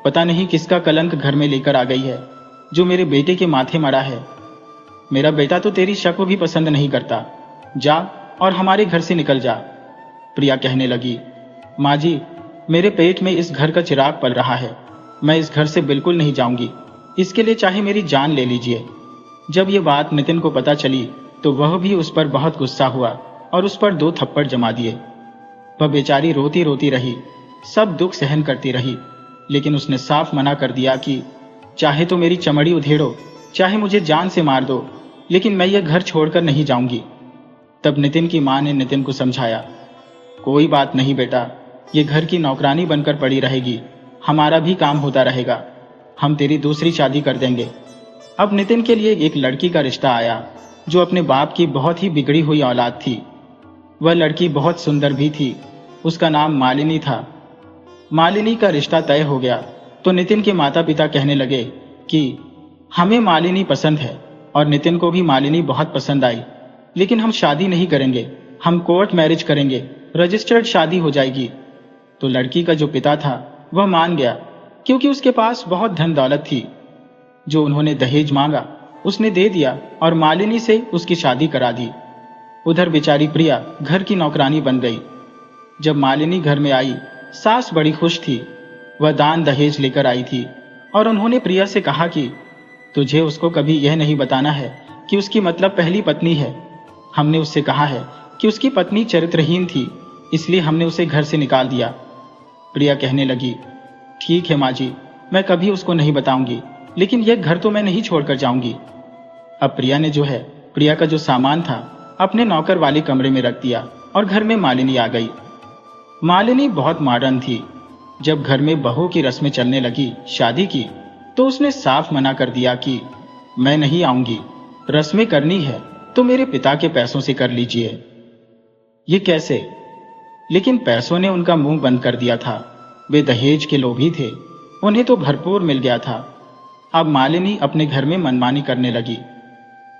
[SPEAKER 1] पता नहीं किसका कलंक घर में लेकर आ गई है जो मेरे बेटे के माथे मरा है। मेरा बेटा तो तेरी शक्ल भी पसंद नहीं करता, जा और हमारे घर से निकल जा। प्रिया कहने लगी, माँ जी मेरे पेट में इस घर का चिराग पल रहा है, मैं इस घर से बिल्कुल नहीं जाऊंगी, इसके लिए चाहे मेरी जान ले लीजिए। जब ये बात नितिन को पता चली तो वह भी उस पर बहुत गुस्सा हुआ और उस पर 2 थप्पड़ जमा दिए। वह बेचारी रोती रोती रही, सब दुख सहन करती रही, लेकिन उसने साफ मना कर दिया कि चाहे तो मेरी चमड़ी उधेड़ो, चाहे मुझे जान से मार दो, लेकिन मैं यह घर छोड़कर नहीं जाऊंगी। तब नितिन की मां ने नितिन को समझाया, कोई बात नहीं बेटा, ये घर की नौकरानी बनकर पड़ी रहेगी, हमारा भी काम होता रहेगा, हम तेरी दूसरी शादी कर देंगे। अब नितिन के लिए एक लड़की का रिश्ता आया जो अपने बाप की बहुत ही बिगड़ी हुई औलाद थी। वह लड़की बहुत सुंदर भी थी, उसका नाम मालिनी था। मालिनी का रिश्ता तय हो गया तो नितिन के माता पिता कहने लगे कि हमें मालिनी पसंद है और नितिन को भी मालिनी बहुत पसंद आई, लेकिन हम शादी नहीं करेंगे, हम कोर्ट मैरिज करेंगे, रजिस्टर्ड शादी हो जाएगी। तो लड़की का जो पिता था वह मान गया, क्योंकि उसके पास बहुत धन दौलत थी। जो उन्होंने दहेज मांगा उसने दे दिया और मालिनी से उसकी शादी करा दी। उधर बेचारी प्रिया घर की नौकरानी बन गई। जब मालिनी घर में आई, सास बड़ी खुश थी। वह दान दहेज लेकर आई थी और उन्होंने प्रिया से कहा कि तुझे उसको कभी यह नहीं बताना है कि उसकी मतलब पहली पत्नी है। हमने उससे कहा है कि उसकी पत्नी चरित्रहीन थी, इसलिए हमने उसे घर से निकाल दिया। प्रिया कहने लगी, ठीक है माँ जी, मैं कभी उसको नहीं बताऊंगी, लेकिन यह घर तो मैं नहीं छोड़कर जाऊंगी। अब प्रिया ने प्रिया का जो सामान था अपने नौकर वाले कमरे में रख दिया और घर में मालिनी आ गई। मालिनी बहुत मॉडर्न थी। जब घर में बहू की रस्में चलने लगी शादी की, तो उसने साफ मना कर दिया कि मैं नहीं आऊंगी, रस्में करनी है तो मेरे पिता के पैसों से कर लीजिए। ये कैसे? लेकिन पैसों ने उनका मुंह बंद कर दिया था। वे दहेज के लोभी थे, उन्हें तो भरपूर मिल गया था। अब मालिनी अपने घर में मनमानी करने लगी।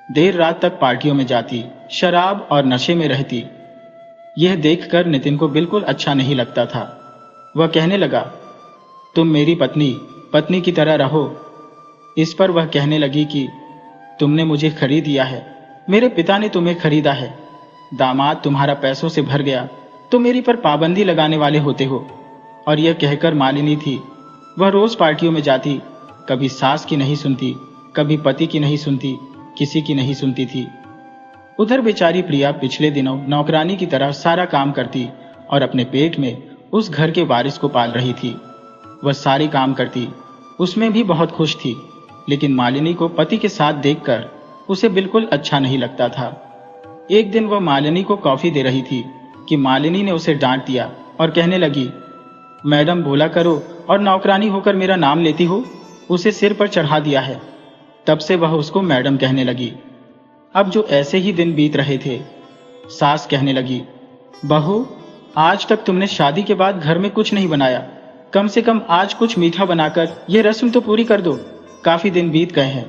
[SPEAKER 1] देर रात तक पार्टियों में जाती, शराब और नशे में रहती। यह देखकर नितिन को बिल्कुल अच्छा नहीं लगता था। वह कहने लगा, तुम मेरी पत्नी की तरह रहो। इस पर वह कहने लगी कि तुमने मुझे खरीद लिया है, मेरे पिता ने तुम्हें खरीदा है। दामाद तुम्हारा पैसों से भर गया तो मेरी पर पाबंदी लगाने वाले होते हो। और यह कहकर मालिनी थी, वह रोज पार्टियों में जाती, कभी सास की नहीं सुनती, कभी पति की नहीं सुनती, किसी की नहीं सुनती थी। उधर बेचारी प्रिया पिछले दिनों नौकरानी की तरह सारा काम करती और अपने पेट में उस घर के वारिस को पाल रही थी। वह सारे काम करती, उसमें भी बहुत खुश थी, लेकिन मालिनी को पति के साथ देखकर उसे बिल्कुल अच्छा नहीं लगता था। एक दिन वह मालिनी को कॉफी दे रही थी कि मालिनी ने उसे डांट दिया और कहने लगी, मैडम बोला करो और नौकरानी होकर मेरा नाम लेती हो। उसे सिर पर चढ़ा दिया है। तब से वह उसको मैडम कहने लगी। अब जो ऐसे ही दिन बीत रहे थे, सास कहने लगी, बहू, आज तक तुमने शादी के बाद घर में कुछ नहीं बनाया, कम से कम आज कुछ मीठा बनाकर यह रस्म तो पूरी कर दो, काफी दिन बीत गए हैं।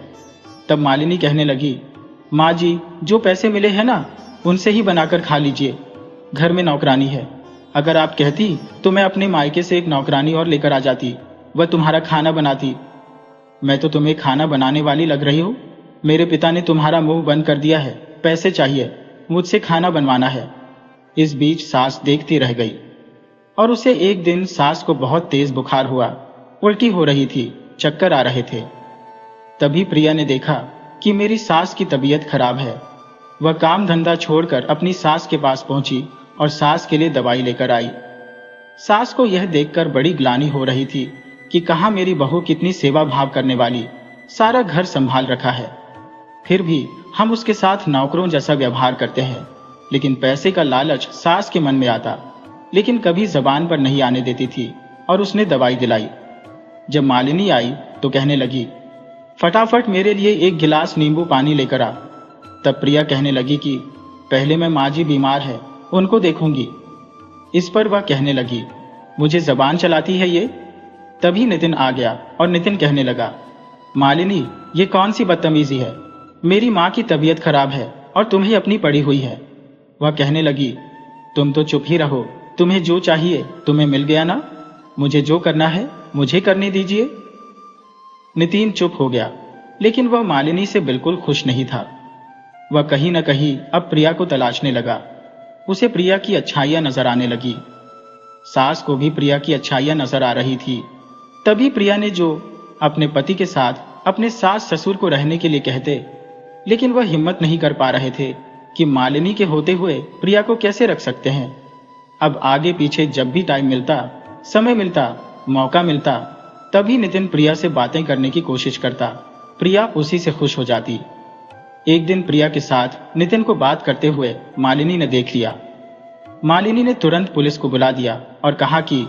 [SPEAKER 1] तब मालिनी कहने लगी, माँ जी, जो पैसे मिले हैं ना, उनसे ही बनाकर खा लीजिए, घर में नौकरानी है। अगर आप कहती तो मैं अपने मायके से एक नौकरानी और लेकर आ जाती, वह तुम्हारा खाना बनाती। मैं तो तुम्हें खाना बनाने वाली लग रही हूँ? मेरे पिता ने तुम्हारा मुंह बंद कर दिया है, पैसे चाहिए, मुझसे खाना बनवाना है। इस बीच सास देखती रह गई और उसे एक दिन सास को बहुत तेज बुखार हुआ, उल्टी हो रही थी, चक्कर आ रहे थे। तभी प्रिया ने देखा कि मेरी सास की तबीयत खराब है। वह काम धंधा छोड़कर अपनी सास के पास पहुंची और सास के लिए दवाई लेकर आई। सास को यह देखकर बड़ी ग्लानि हो रही थी कि कहाँ मेरी बहू कितनी सेवा भाव करने वाली, सारा घर संभाल रखा है, फिर भी हम उसके साथ नौकरों जैसा व्यवहार करते हैं। लेकिन पैसे का लालच सास के मन में आता, लेकिन कभी जबान पर नहीं आने देती थी और उसने दवाई दिलाई। जब मालिनी आई तो कहने लगी, फटाफट मेरे लिए एक गिलास नींबू पानी लेकर आ। तब प्रिया कहने लगी कि पहले मैं माँ जी बीमार है, उनको देखूंगी। इस पर वह कहने लगी, मुझे जबान चलाती है ये। तभी नितिन आ गया और नितिन कहने लगा, मालिनी, ये कौन सी बदतमीजी है? मेरी माँ की तबीयत खराब है और तुम्हें अपनी पड़ी हुई है। वह कहने लगी, तुम तो चुप ही रहो, तुम्हें जो चाहिए तुम्हें मिल गया ना, मुझे जो करना है मुझे करने दीजिए। नितिन चुप हो गया, लेकिन वह मालिनी से बिल्कुल खुश नहीं था। वह कहीं न कहीं अब प्रिया को तलाशने लगा। उसे प्रिया की अच्छाइयां नजर आने लगी। सास को भी प्रिया की अच्छाइयां नजर आ रही थी। तभी प्रिया ने जो अपने पति के साथ अपने सास ससुर को रहने के लिए कहते, लेकिन वह हिम्मत नहीं कर पा रहे थे कि मालिनी के होते हुए प्रिया को कैसे रख सकते हैं। अब आगे पीछे जब भी टाइम मिलता, समय मिलता, मौका मिलता, तभी नितिन प्रिया से बातें करने की कोशिश करता। प्रिया उसी से खुश हो जाती। एक दिन प्रिया के साथ नितिन को बात करते हुए मालिनी ने देख लिया। मालिनी ने तुरंत पुलिस को बुला दिया और कहा कि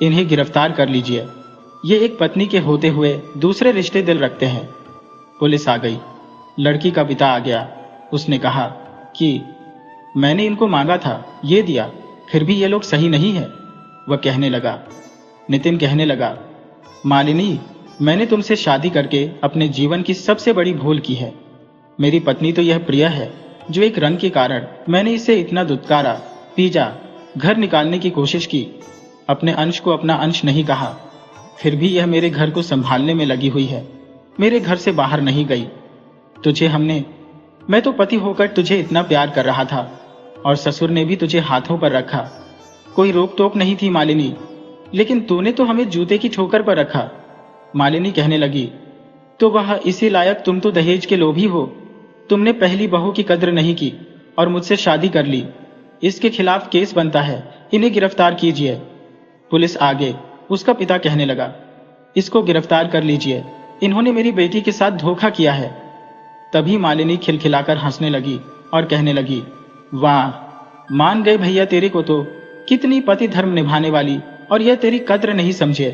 [SPEAKER 1] इन्हें गिरफ्तार कर लीजिए, ये एक पत्नी के होते हुए दूसरे रिश्ते दिल रखते हैं। पुलिस आ गई। लड़की का पिता आ गया। उसने कहा कि मैंने इनको मांगा था, ये दिया, फिर भी ये लोग सही नहीं है। वह कहने लगा, नितिन कहने लगा, मालिनी, मैंने तुमसे शादी करके अपने जीवन की सबसे बड़ी भूल की है। मेरी पत्नी तो यह प्रिया है, जो एक रंग के कारण मैंने इसे इतना दुत्कारा, पीजा, घर निकालने की कोशिश की, अपने अंश को अपना अंश नहीं कहा, फिर भी यह मेरे घर को संभालने में लगी हुई है, मेरे घर से बाहर नहीं गई। मैं तो पति होकर तुझे इतना प्यार कर रहा था और ससुर ने भी तुझे हाथों पर रखा, कोई रोक टोक नहीं थी मालिनी, लेकिन तूने तो हमें जूते की ठोकर पर रखा। मालिनी कहने लगी, तो वह इसी लायक तुम तो दहेज के लोभी हो। तुमने पहली बहू की कद्र नहीं की और मुझसे शादी कर ली। इसके खिलाफ केस बनता है, इन्हें गिरफ्तार कीजिए। पुलिस आगे उसका पिता कहने लगा, इसको गिरफ्तार कर लीजिए, इन्होंने मेरी बेटी के साथ धोखा किया है। तभी मालिनी खिलखिलाकर हंसने लगी और कहने लगी, वाह, मान गए भैया तेरे को तो, कितनी पति धर्म निभाने वाली, और यह तेरी कद्र नहीं समझे।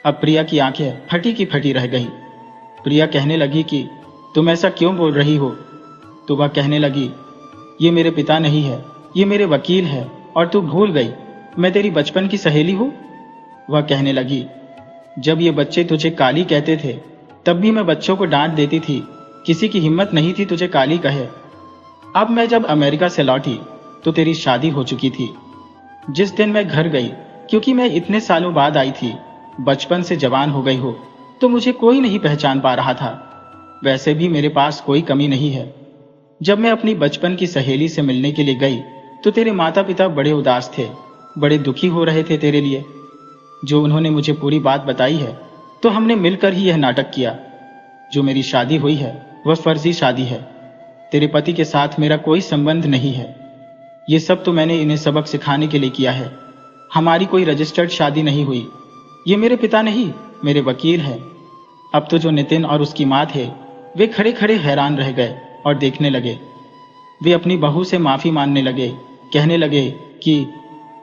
[SPEAKER 1] अब प्रिया की आंखें फटी की फटी रह गई। प्रिया कहने लगी कि तुम ऐसा क्यों बोल रही हो? तो वह कहने लगी, ये मेरे पिता नहीं है, ये मेरे वकील है, और तू भूल गई मैं तेरी बचपन की सहेली हूं। वह कहने लगी, जब ये बच्चे तुझे काली कहते थे तब भी मैं बच्चों को डांट देती थी, किसी की हिम्मत नहीं थी तुझे काली कहे। अब मैं जब अमेरिका से लौटी तो तेरी शादी हो चुकी थी। जिस दिन मैं घर गई, क्योंकि मैं इतने सालों बाद आई थी, बचपन से जवान हो गई हो, तो मुझे कोई नहीं पहचान पा रहा था। वैसे भी मेरे पास कोई कमी नहीं है। जब मैं अपनी बचपन की सहेली से मिलने के लिए गई तो तेरे माता पिता बड़े उदास थे, बड़े दुखी हो रहे थे तेरे लिए। जो उन्होंने मुझे पूरी बात बताई है तो हमने मिलकर ही यह नाटक किया। जो मेरी शादी हुई है वह फर्जी शादी है, तेरे पति के साथ मेरा कोई संबंध नहीं है। ये सब तो मैंने इन्हें सबक सिखाने के लिए किया है। हमारी कोई रजिस्टर्ड शादी नहीं हुई। ये मेरे पिता नहीं, मेरे वकील हैं। अब तो जो नितिन और उसकी माँ थे वे खड़े खड़े हैरान रह गए और देखने लगे। वे अपनी बहू से माफी मांगने लगे, कहने लगे कि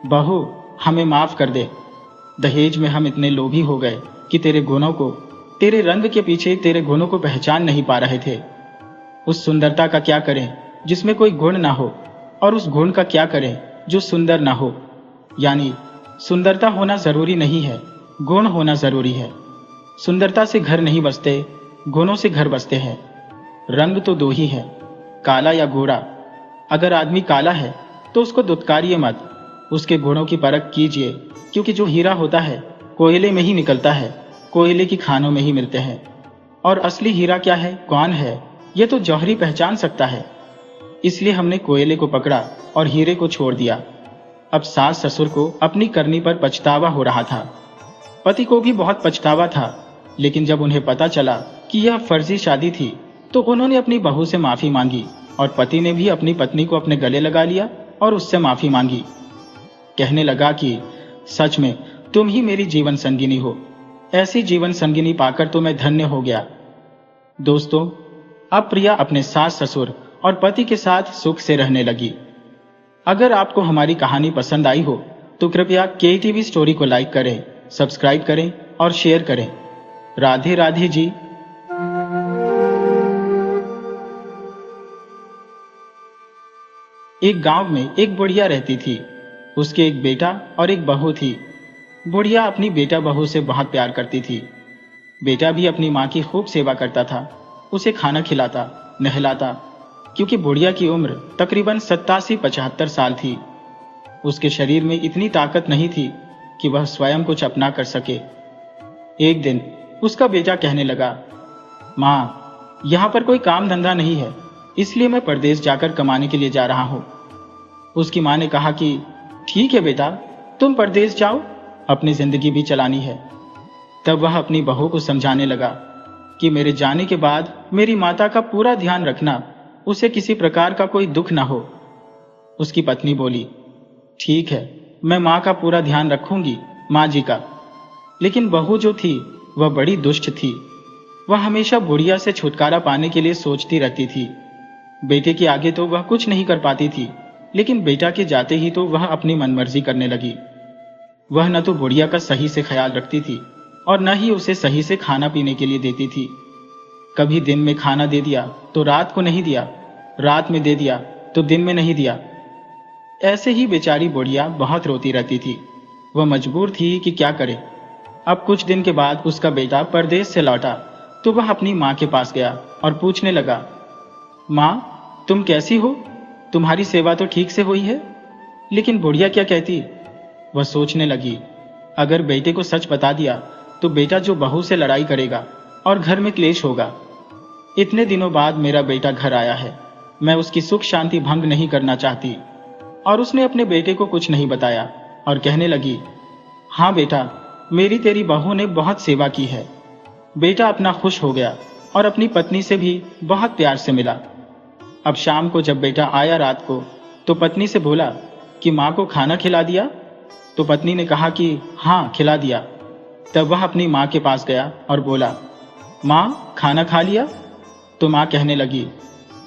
[SPEAKER 1] बहू हमें माफ कर दे। दहेज में हम इतने लोभी हो गए कि तेरे गुणों को, तेरे रंग के पीछे तेरे गुणों को पहचान नहीं पा रहे थे। उस सुंदरता का क्या करें जिसमें कोई गुण ना हो, और उस गुण का क्या करें जो सुंदर ना हो। यानी सुंदरता होना जरूरी नहीं है, गुण होना जरूरी है। सुंदरता से घर नहीं बसते, गुणों से घर बसते हैं। रंग तो दो ही है, काला या गोरा। अगर आदमी काला है तो उसको दुत्कारिए मत, उसके गुणों की परख कीजिए, क्योंकि जो हीरा होता है कोयले में ही निकलता है, कोयले की खानों में ही मिलते हैं। और असली हीरा क्या है, कौन है, यह तो जौहरी पहचान सकता है। इसलिए हमने कोयले को पकड़ा और हीरे को छोड़ दिया। अब सास ससुर को अपनी करनी पर पछतावा हो रहा था। पति को भी बहुत पछतावा था, लेकिन जब उन्हें पता चला कि यह फर्जी शादी थी तो उन्होंने अपनी बहू से माफी मांगी, और पति ने भी अपनी पत्नी को अपने गले लगा लिया और उससे माफी मांगी। कहने लगा कि सच में तुम ही मेरी जीवन संगिनी हो। ऐसी जीवन संगिनी पाकर तो मैं धन्य हो गया। दोस्तों, अब प्रिया अपने सास ससुर और पति के साथ सुख से रहने लगी। अगर आपको हमारी कहानी पसंद आई हो तो कृपया KTV स्टोरी को लाइक करें, सब्सक्राइब करें और शेयर करें। राधे राधे जी। एक गांव में एक बुढ़िया रहती थी। उसके एक बेटा और एक बहू थी। बुढ़िया अपनी बेटा बहू से बहुत प्यार करती थी। बेटा भी अपनी माँ की खूब सेवा करता था, उसे खाना खिलाता, नहलाता, क्योंकि बुढ़िया की उम्र तकरीबन 87-75 साल थी। उसके शरीर में इतनी ताकत नहीं थी कि वह स्वयं कुछ अपना कर सके। एक दिन उसका बेटा कहने लगा, माँ, यहाँ पर कोई काम धंधा नहीं है, इसलिए मैं परदेश जाकर कमाने के लिए जा रहा हूँ। उसकी माँ ने कहा कि ठीक है बेटा, तुम परदेश जाओ, अपनी जिंदगी भी चलानी है। तब वह अपनी बहू को समझाने लगा कि मेरे जाने के बाद मेरी माता का पूरा ध्यान रखना, उसे किसी प्रकार का कोई दुख ना हो। उसकी पत्नी बोली, ठीक है, मैं माँ का पूरा ध्यान रखूंगी, माँ जी का। लेकिन बहू जो थी वह बड़ी दुष्ट थी। वह हमेशा बुढ़िया से छुटकारा पाने के लिए सोचती रहती थी। बेटे के आगे तो वह कुछ नहीं कर पाती थी, लेकिन बेटा के जाते ही तो वह अपनी मनमर्जी करने लगी। वह न तो बुढ़िया का सही से ख्याल रखती थी और न ही उसे सही से खाना पीने के लिए देती थी। कभी दिन में खाना दे दिया तो रात को नहीं दिया, रात में दे दिया तो दिन में नहीं दिया। ऐसे ही बेचारी बुढ़िया बहुत रोती रहती थी। वह मजबूर थी कि क्या करे। अब कुछ दिन के बाद उसका बेटा परदेश से लौटा तो वह अपनी माँ के पास गया और पूछने लगा, माँ, तुम कैसी हो? तुम्हारी सेवा तो ठीक से हुई है। लेकिन बुढ़िया क्या कहती? वह सोचने लगी, अगर बेटे को सच बता दिया तो बेटा जो बहू से लड़ाई करेगा और घर में क्लेश होगा। इतने दिनों बाद मेरा बेटा घर आया है, मैं उसकी सुख शांति भंग नहीं करना चाहती। और उसने अपने बेटे को कुछ नहीं बताया और कहने लगी, हाँ बेटा, मेरी तेरी बहू ने बहुत सेवा की है। बेटा अपना खुश हो गया और अपनी पत्नी से भी बहुत प्यार से मिला। अब शाम को जब बेटा आया रात को, तो पत्नी से बोला कि माँ को खाना खिला दिया? तो पत्नी ने कहा कि हाँ, खिला दिया। तब वह अपनी माँ के पास गया और बोला, माँ, खाना खा लिया? तो माँ कहने लगी,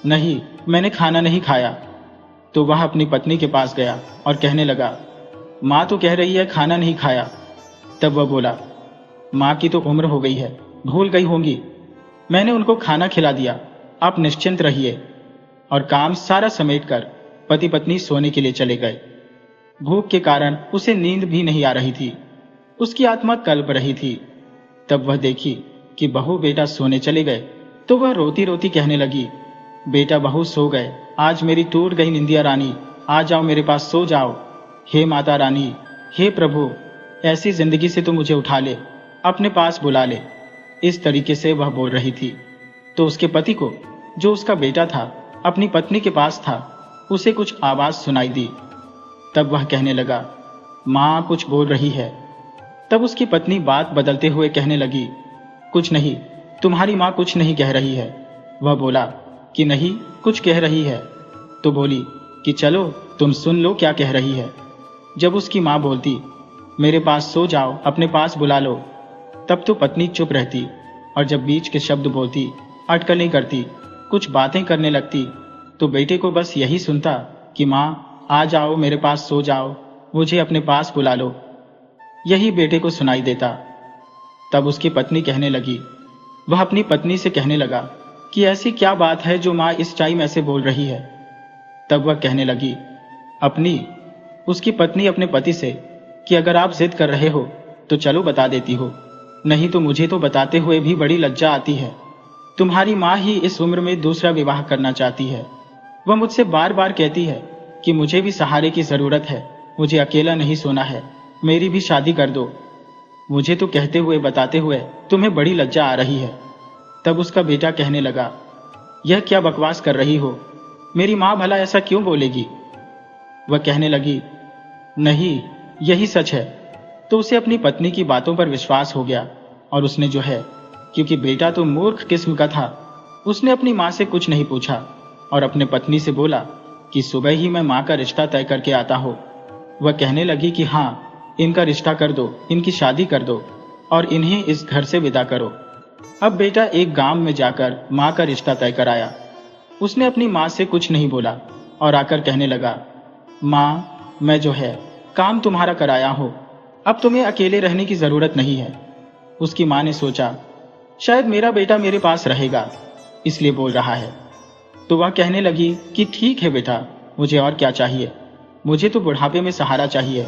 [SPEAKER 1] नहीं, मैंने खाना नहीं खाया। तो वह अपनी पत्नी के पास गया और कहने लगा, माँ तो कह रही है खाना नहीं खाया। तब वह बोला, माँ की तो उम्र हो गई है, भूल गई होंगी। मैंने उनको खाना खिला दिया, आप निश्चिंत रहिए। और काम सारा समेटकर पति पत्नी सोने के लिए चले गए। भूख के कारण उसे नींद भी नहीं आ रही थी, उसकी आत्मा कल्प रही थी। तब वह देखी कि बहू बेटा सोने चले गए, तो वह रोती रोती कहने लगी, बेटा बहू सो गए, आज मेरी टूट गई निंदिया रानी, आ जाओ मेरे पास, सो जाओ। हे माता रानी, हे प्रभु, ऐसी जिंदगी से तो मुझे उठा ले, अपने पास बुला ले। इस तरीके से वह बोल रही थी। तो उसके पति को, जो उसका बेटा था, अपनी पत्नी के पास था, उसे कुछ आवाज सुनाई दी। तब वह कहने लगा, माँ कुछ बोल रही है। तब उसकी पत्नी बात बदलते हुए कहने लगी, कुछ नहीं, तुम्हारी माँ कुछ नहीं कह रही है। वह बोला कि नहीं, कुछ कह रही है। तो बोली कि चलो तुम सुन लो क्या कह रही है। जब उसकी माँ बोलती, मेरे पास सो जाओ, अपने पास बुला लो, तब तो पत्नी चुप रहती, और जब बीच के शब्द बोलती, अटकलें करती, कुछ बातें करने लगती, तो बेटे को बस यही सुनता कि माँ आ जाओ, मेरे पास सो जाओ, मुझे अपने पास बुला लो। यही बेटे को सुनाई देता। तब उसकी पत्नी कहने लगी, वह अपनी पत्नी से कहने लगा कि ऐसी क्या बात है जो माँ इस टाइम ऐसे बोल रही है। तब वह कहने लगी, उसकी पत्नी अपने पति से कि अगर आप जिद कर रहे हो तो चलो बता देती हो, नहीं तो मुझे तो बताते हुए भी बड़ी लज्जा आती है। तुम्हारी माँ ही इस उम्र में दूसरा विवाह करना चाहती है। वह मुझसे बार बार कहती है कि मुझे भी सहारे की जरूरत है, मुझे अकेला नहीं सोना है, मेरी भी शादी कर दो। मुझे तो कहते हुए बताते हुए तुम्हें बड़ी लज्जा आ रही है। तब उसका बेटा कहने लगा, यह क्या बकवास कर रही हो, मेरी माँ भला ऐसा क्यों बोलेगी। वह कहने लगी, नहीं, यही सच है। तो उसे अपनी पत्नी की बातों पर विश्वास हो गया, और उसने जो है, क्योंकि बेटा तो मूर्ख किस्म का था, उसने अपनी माँ से कुछ नहीं पूछा और अपने पत्नी से बोला कि सुबह ही मैं माँ का रिश्ता तय करके आता हूँ। वह कहने लगी कि हाँ, इनका रिश्ता कर दो, इनकी शादी कर दो और इन्हें इस घर से विदा करो। अब बेटा एक गांव में जाकर माँ का रिश्ता तय कराया। उसने अपनी माँ से कुछ नहीं बोला और आकर कहने लगा, माँ, मैं जो है काम तुम्हारा कराया हूँ, अब तुम्हें अकेले रहने की जरूरत नहीं है। उसकी माँ ने सोचा, शायद मेरा बेटा मेरे पास रहेगा, इसलिए बोल रहा है। तो वह कहने लगी कि ठीक है बेटा, मुझे और क्या चाहिए, मुझे तो बुढ़ापे में सहारा चाहिए।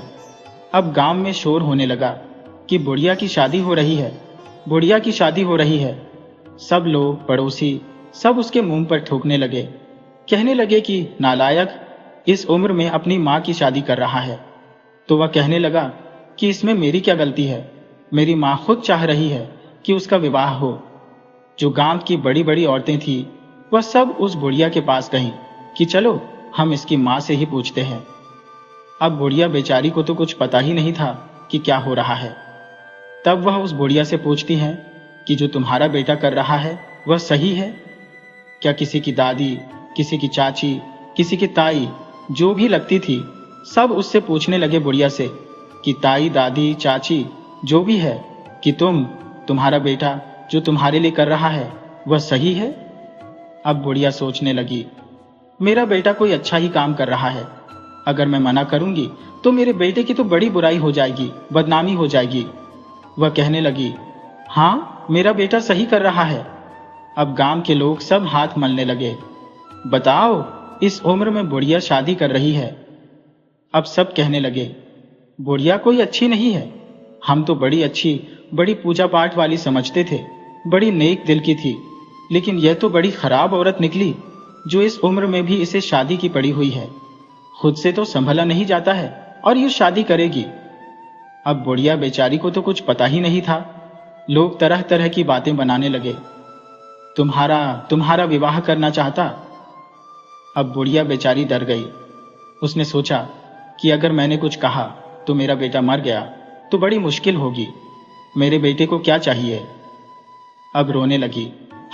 [SPEAKER 1] अब गांव में शोर होने लगा कि बुढ़िया की शादी हो रही है, बुढ़िया की शादी हो रही है। सब लोग, पड़ोसी, सब उसके मुंह पर थूकने लगे, कहने लगे कि नालायक, इस उम्र में अपनी माँ की शादी कर रहा है। तो वह कहने लगा कि इसमें मेरी क्या गलती है, मेरी माँ खुद चाह रही है कि उसका विवाह हो। जो गांव की बड़ी बड़ी औरतें थी, वह सब उस बुढ़िया के पास गईं कि चलो हम इसकी माँ से ही पूछते हैं। अब बुढ़िया बेचारी को तो कुछ पता ही नहीं था कि क्या हो रहा है। तब वह उस बुढ़िया से पूछती हैं कि जो तुम्हारा बेटा कर रहा है वह सही है क्या। किसी की दादी, किसी की चाची, किसी की ताई, जो भी लगती थी, सब उससे पूछने लगे बुढ़िया से कि ताई, दादी, चाची, जो भी है, कि तुम्हारा बेटा जो तुम्हारे लिए कर रहा है वह सही है। अब बुढ़िया सोचने लगी, मेरा बेटा कोई अच्छा ही काम कर रहा है, अगर मैं मना करूंगी तो मेरे बेटे की तो बड़ी बुराई हो जाएगी, बदनामी हो जाएगी। वह कहने लगी, हाँ, मेरा बेटा सही कर रहा है। अब गांव के लोग सब हाथ मलने लगे, बताओ, इस उम्र में बुढ़िया शादी कर रही है। अब सब कहने लगे, बुढ़िया कोई अच्छी नहीं है, हम तो बड़ी अच्छी, बड़ी पूजा पाठ वाली समझते थे, बड़ी नेक दिल की थी, लेकिन यह तो बड़ी खराब औरत निकली जो इस उम्र में भी इसे शादी की पड़ी हुई है। खुद से तो संभला नहीं जाता है और ये शादी करेगी। अब बुढ़िया बेचारी को तो कुछ पता ही नहीं था। लोग तरह तरह की बातें बनाने लगे, तुम्हारा विवाह करना चाहता। अब बुढ़िया बेचारी डर गई। उसने सोचा कि अगर मैंने कुछ कहा तो मेरा बेटा मर गया तो बड़ी मुश्किल होगी, मेरे बेटे को क्या चाहिए। अब रोने लगी,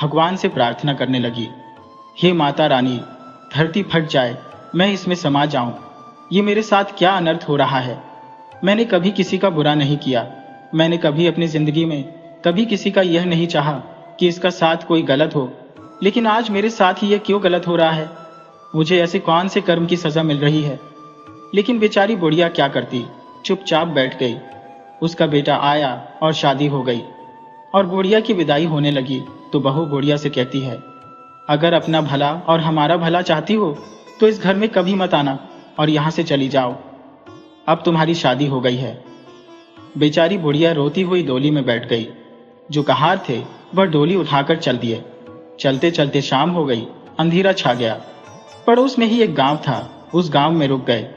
[SPEAKER 1] भगवान से प्रार्थना करने लगी, हे माता रानी, धरती फट जाए, मैं इसमें समा जाऊं। ये मेरे साथ क्या अनर्थ हो रहा है। मैंने कभी किसी का बुरा नहीं किया। मैंने कभी अपनी जिंदगी में कभी किसी का यह नहीं चाहा कि इसका साथ कोई गलत हो, लेकिन आज मेरे साथ ही यह क्यों गलत हो रहा है। मुझे ऐसे कौन से कर्म की सजा मिल रही है। लेकिन बेचारी बुढ़िया क्या करती, चुपचाप बैठ गई। उसका बेटा आया और शादी हो गई और बुढ़िया की विदाई होने लगी तो बहू बुढ़िया से कहती है, अगर अपना भला और हमारा भला चाहती हो तो इस घर में कभी मत आना और यहां से चली जाओ। अब तुम्हारी शादी हो गई है। बेचारी बुढ़िया रोती हुई डोली में बैठ गई। जो कहार थे वह डोली उठाकर चल दिए। चलते चलते शाम हो गई, अंधेरा छा गया। पड़ोस में ही एक गांव था, उस गांव में रुक गए।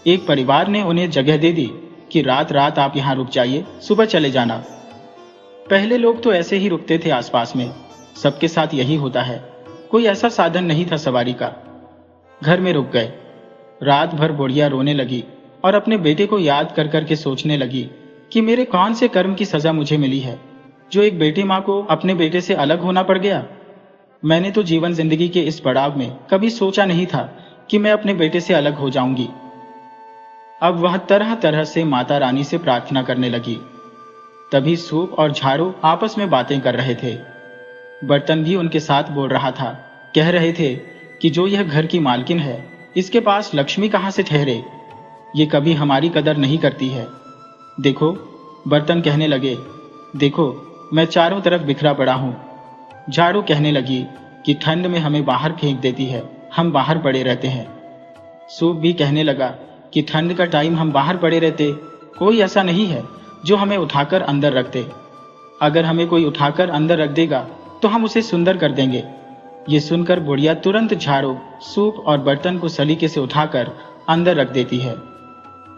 [SPEAKER 1] एक परिवार ने उन्हें जगह दे दी कि रात रात आप यहां रुक जाइए, सुबह चले जाना। पहले लोग तो ऐसे ही रुकते थे आसपास में, सबके साथ यही होता है। कोई ऐसा साधन नहीं था सवारी का। घर में रुक गए। रात भर बुढ़िया रोने लगी और अपने बेटे को याद कर कर के सोचने लगी कि मेरे कौन से कर्म की सजा मुझे मिली है, जो एक बेटी माँ को अपने बेटे से अलग होना पड़ गया। मैंने तो जीवन जिंदगी के इस पड़ाव में कभी सोचा नहीं था कि मैं अपने बेटे से अलग हो जाऊंगी। अब वह तरह तरह से माता रानी से प्रार्थना करने लगी। तभी सूप और झाड़ू आपस में बातें कर रहे थे। बर्तन भी उनके साथ बोल रहा था। कह रहे थे कि जो यह घर की मालकिन है, इसके पास लक्ष्मी कहां से ठहरे। ये कभी हमारी कदर नहीं करती है। देखो, बर्तन कहने लगे, देखो मैं चारों तरफ बिखरा पड़ा हूं। झाड़ू कहने लगी कि ठंड में हमें बाहर फेंक देती है, हम बाहर पड़े रहते हैं। सूप भी कहने लगा कि ठंड का टाइम हम बाहर पड़े रहते, कोई ऐसा नहीं है जो हमें उठाकर अंदर रख दे। अगर हमें कोई उठाकर अंदर रख देगा तो हम उसे सुंदर कर देंगे। ये सुनकर बुढ़िया तुरंत झाड़ू, सूप और बर्तन को सलीके से उठाकर अंदर रख देती है।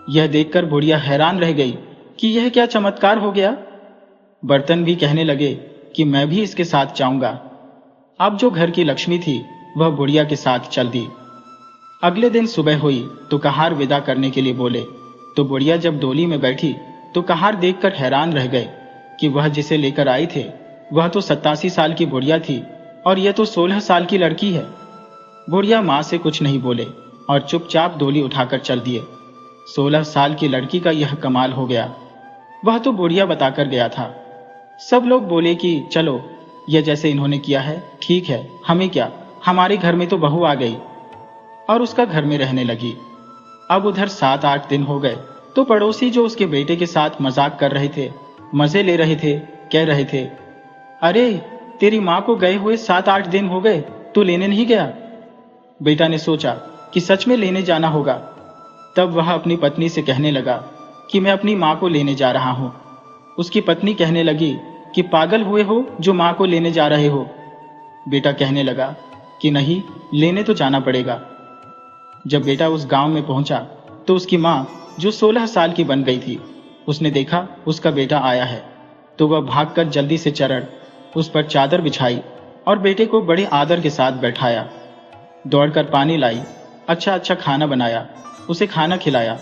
[SPEAKER 1] यह देखकर बुढ़िया हैरान रह गई कि यह क्या चमत्कार हो गया। बर्तन भी कहने लगे कि मैं भी इसके साथ जाऊंगा। अब जो घर की लक्ष्मी थी वह बुढ़िया के साथ चल दी। अगले दिन सुबह हुई तो कहार विदा करने के लिए बोले, तो बुढ़िया जब डोली में बैठी तो कहार देखकर हैरान रह गए कि वह जिसे लेकर आई थे वह तो 87 साल की बुढ़िया थी और यह तो 16 साल की लड़की है। बुढ़िया माँ से कुछ नहीं बोले और चुपचाप डोली उठाकर चल दिए। 16 साल की लड़की का यह कमाल हो गया। वह तो बुढ़िया बताकर गया था। सब लोग बोले कि चलो, यह जैसे इन्होंने किया है ठीक है, हमें क्या, हमारे घर में तो बहू आ गई और उसका घर में रहने लगी। अब उधर 7-8 दिन हो गए तो पड़ोसी जो उसके बेटे के साथ मजाक कर रहे थे, मजे ले रहे थे, कह रहे थे, अरे तेरी माँ को गए हुए 7-8 दिन हो गए, तू लेने नहीं गया। बेटा ने सोचा कि सच में लेने जाना होगा। तब वह अपनी पत्नी से कहने लगा कि मैं अपनी माँ को लेने जा रहा हूँ। उसकी पत्नी कहने लगी कि पागल हुए हो जो माँ को लेने जा रहे हो। बेटा कहने लगा कि नहीं, लेने तो जाना पड़ेगा। जब बेटा उस गांव में पहुंचा तो उसकी माँ जो 16 साल की बन गई थी, उसने देखा उसका बेटा आया है तो वह भागकर जल्दी से चढ़ उस पर चादर बिछाई और बेटे को बड़े आदर के साथ बैठाया। दौड़कर पानी लाई, अच्छा अच्छा खाना बनाया, उसे खाना खिलाया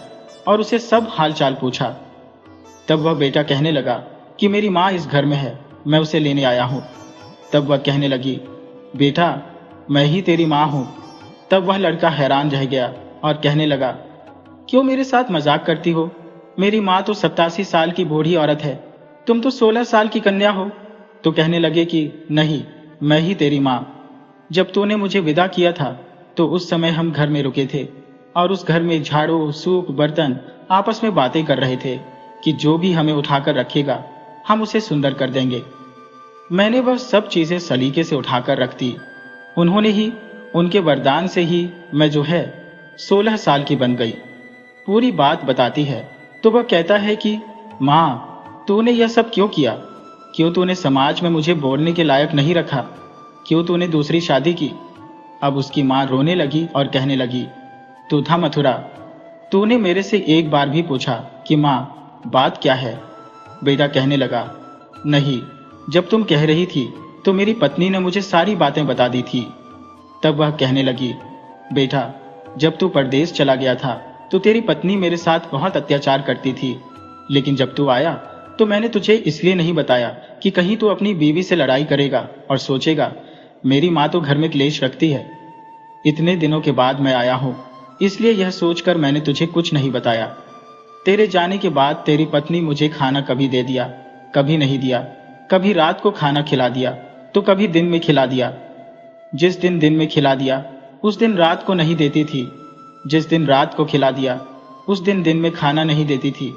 [SPEAKER 1] और उसे सब हाल चाल पूछा। तब वह बेटा कहने लगा कि मेरी माँ इस घर में है, मैं उसे लेने आया हूँ। तब वह कहने लगी, बेटा मैं ही तेरी माँ हूँ। तब वह लड़का हैरान रह गया और कहने लगा, क्यों मेरे साथ मजाक करती हो? मेरी माँ तो 87 साल की बूढ़ी औरत है, तुम तो 16 साल की कन्या हो। तो कहने लगे कि नहीं, मैं ही तेरी माँ। जब तूने मुझे विदा किया था तो उस समय हम घर में रुके थे और उस घर में झाड़ू, सूप, बर्तन आपस में बातें कर रहे थे कि जो भी हमें उठाकर रखेगा हम उसे सुंदर कर देंगे। मैंने वह सब चीजें सलीके से उठाकर रख दी। उन्होंने ही, उनके वरदान से ही मैं जो है 16 साल की बन गई। पूरी बात बताती है तो वह कहता है कि माँ, तूने यह सब क्यों किया? क्यों तूने समाज में मुझे बोलने के लायक नहीं रखा? क्यों तूने दूसरी शादी की? अब उसकी माँ रोने लगी और कहने लगी, तू था मथुरा, तूने मेरे से एक बार भी पूछा कि माँ बात क्या है? बेटा कहने लगा, नहीं, जब तुम कह रही थी तो मेरी पत्नी ने मुझे सारी बातें बता दी थी। तब वह कहने लगी, बेटा जब तू परदेश चला गया था तो तेरी पत्नी मेरे साथ बहुत अत्याचार करती थी, लेकिन जब तू आया तो मैंने तुझे इसलिए नहीं बताया कि कहीं तू अपनी बीवी से लड़ाई करेगा और सोचेगा मेरी माँ तो घर में क्लेश रखती है। इतने दिनों के बाद मैं आया हूँ, इसलिए यह सोचकर मैंने तुझे कुछ नहीं बताया। तेरे जाने के बाद तेरी पत्नी मुझे खाना कभी दे दिया, कभी नहीं दिया। कभी रात को खाना खिला दिया तो कभी दिन में खिला दिया। जिस दिन दिन में खिला दिया उस दिन रात को नहीं देती थी। जिस दिन रात को खिला दिया उस दिन दिन में खाना नहीं देती थी।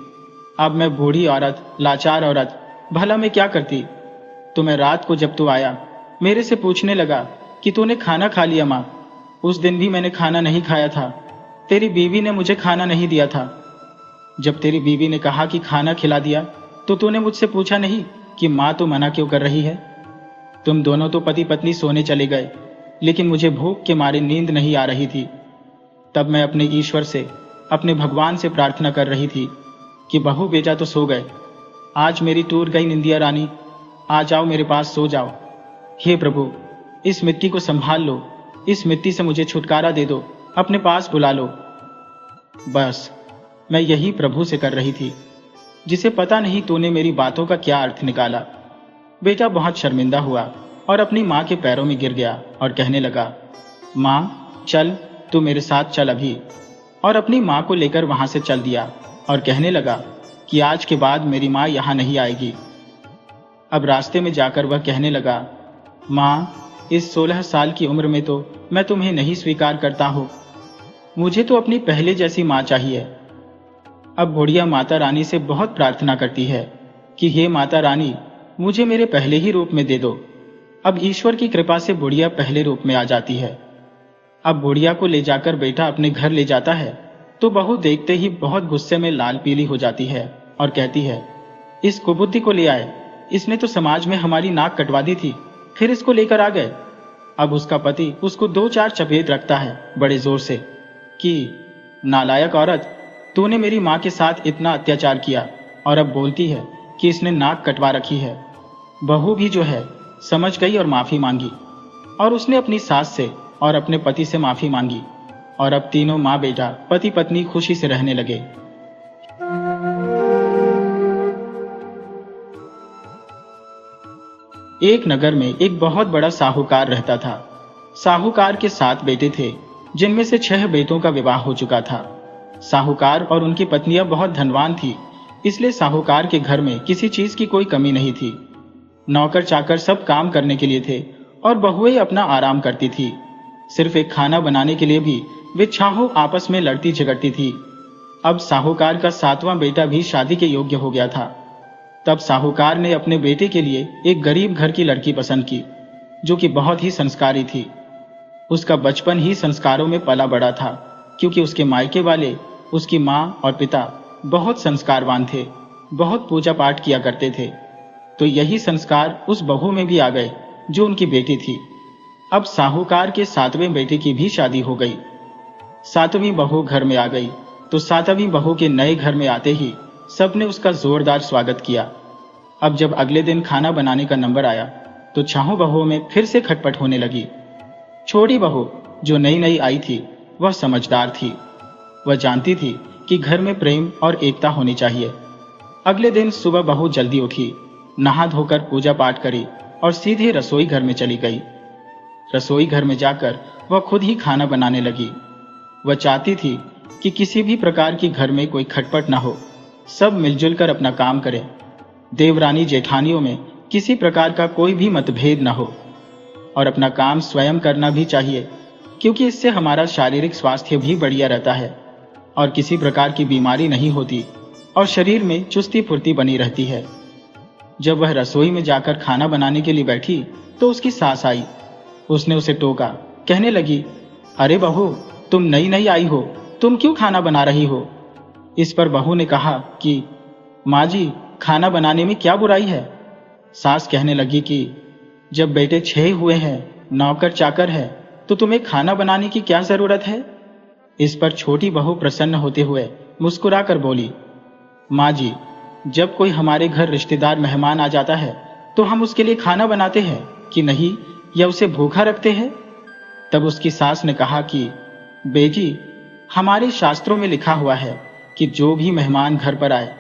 [SPEAKER 1] अब मैं बूढ़ी औरत, लाचार औरत, भला मैं क्या करती? तो मैं रात को जब तू आया मेरे से पूछने लगा कि तूने खाना खा लिया माँ, उस दिन भी मैंने खाना नहीं खाया था। तेरी बीवी ने मुझे खाना नहीं दिया था। जब तेरी बीवी ने कहा कि खाना खिला दिया तो तूने मुझसे पूछा नहीं कि माँ तो मना क्यों कर रही है? तुम दोनों तो पति पत्नी सोने चले गए, लेकिन मुझे भूख के मारे नींद नहीं आ रही थी। तब मैं अपने ईश्वर से, अपने भगवान से प्रार्थना कर रही थी कि बहू बेटा तो सो गए, आज मेरी टूट गई निंदिया रानी, आ जाओ मेरे पास सो जाओ। हे प्रभु, इस मिट्टी को संभाल लो, इस मिट्टी से मुझे छुटकारा दे दो, अपने पास बुला लो। बस मैं यही प्रभु से कर रही थी, जिसे पता नहीं तूने मेरी बातों का क्या अर्थ निकाला। बेटा बहुत शर्मिंदा हुआ और अपनी माँ के पैरों में गिर गया और कहने लगा, माँ चल, तू मेरे साथ चल अभी। और अपनी माँ को लेकर वहां से चल दिया और कहने लगा कि आज के बाद मेरी माँ यहाँ नहीं आएगी। अब रास्ते में जाकर वह कहने लगा, माँ इस 16 साल की उम्र में तो मैं तुम्हें नहीं स्वीकार करता हूँ, मुझे तो अपनी पहले जैसी माँ चाहिए। अब बुढ़िया माता रानी से बहुत प्रार्थना करती है कि हे माता रानी, मुझे मेरे पहले ही रूप में दे दो। अब ईश्वर की कृपा से बुढ़िया पहले रूप में आ जाती है। अब बुढ़िया को ले जाकर बेटा अपने घर ले जाता है तो बहू देखते ही बहुत गुस्से में लाल पीली हो जाती है और कहती है, इस कुबुद्धि को ले आए, इसने तो समाज में हमारी नाक कटवा दी थी, फिर इसको लेकर आ गए। अब उसका पति उसको 2-4 चपेट रखता है बड़े जोर से कि नालायक औरत, तूने मेरी माँ के साथ इतना अत्याचार किया और अब बोलती है कि इसने नाक कटवा रखी है। बहू भी जो है समझ गई और माफी मांगी, और उसने अपनी सास से और अपने पति से माफी मांगी, और अब तीनों माँ बेटा पति पत्नी खुशी से रहने लगे। एक नगर में एक बहुत बड़ा साहूकार रहता था। साहूकार के 7 बेटे थे, जिनमें से 6 बेटों का विवाह हो चुका था। साहूकार और उनकी पत्नियां बहुत धनवान थी, इसलिए साहूकार के घर में किसी चीज की कोई कमी नहीं थी। नौकर चाकर सब काम करने के लिए थे और बहुएं अपना आराम करती थी। सिर्फ एक खाना बनाने के लिए भी वे छाहों आपस में लड़ती झगड़ती थी। अब साहूकार का 7वां बेटा भी शादी के योग्य हो गया था। तब साहूकार ने अपने बेटे के लिए एक गरीब घर की लड़की पसंद की, जो कि बहुत ही संस्कारी थी। उसका बचपन ही संस्कारों में पला बड़ा था, क्योंकि उसके मायके वाले, उसकी माँ और पिता बहुत संस्कारवान थे, बहुत पूजा पाठ किया करते थे। तो यही संस्कार उस बहू में भी आ गए जो उनकी बेटी थी। अब साहूकार के 7वें बेटे की भी शादी हो गई। 7वीं बहू घर में आ गई तो 7वीं बहू के नए घर में आते ही सबने उसका जोरदार स्वागत किया। अब जब अगले दिन खाना बनाने का नंबर आया तो छहों बहुओं में फिर से खटपट होने लगी। छोटी बहू जो नई नई आई थी वह समझदार थी। वह जानती थी कि घर में प्रेम और एकता होनी चाहिए। अगले दिन सुबह बहू जल्दी उठी, नहा धोकर पूजा पाठ करी और सीधे रसोई घर में चली गई। रसोई घर में जाकर वह खुद ही खाना बनाने लगी। वह चाहती थी कि किसी भी प्रकार की घर में कोई खटपट न हो, सब मिलजुल कर अपना काम करें। देवरानी जेठानियों में किसी प्रकार का कोई भी मतभेद न हो, और अपना काम स्वयं करना भी चाहिए, क्योंकि इससे हमारा शारीरिक स्वास्थ्य भी बढ़िया रहता है और किसी प्रकार की बीमारी नहीं होती और शरीर में चुस्ती फुर्ती बनी रहती है। जब वह रसोई में जाकर खाना बनाने के लिए बैठी तो उसकी सास आई। उसने उसे टोका, कहने लगी, अरे बहू, तुम नई नई आई हो, तुम क्यों खाना बना रही हो? इस पर बहू ने कहा कि माँ जी, खाना बनाने में क्या बुराई है? सास कहने लगी कि जब बेटे 6 हुए हैं, नौकर चाकर है, तो तुम्हें खाना बनाने की क्या जरूरत है? इस पर छोटी बहू प्रसन्न होते हुए मुस्कुरा कर बोली, माँ जी, जब कोई हमारे घर रिश्तेदार मेहमान आ जाता है तो हम उसके लिए खाना बनाते हैं कि नहीं, या उसे भूखा रखते हैं? तब उसकी सास ने कहा कि बेटी, हमारे शास्त्रों में लिखा हुआ है कि जो भी मेहमान घर पर आए,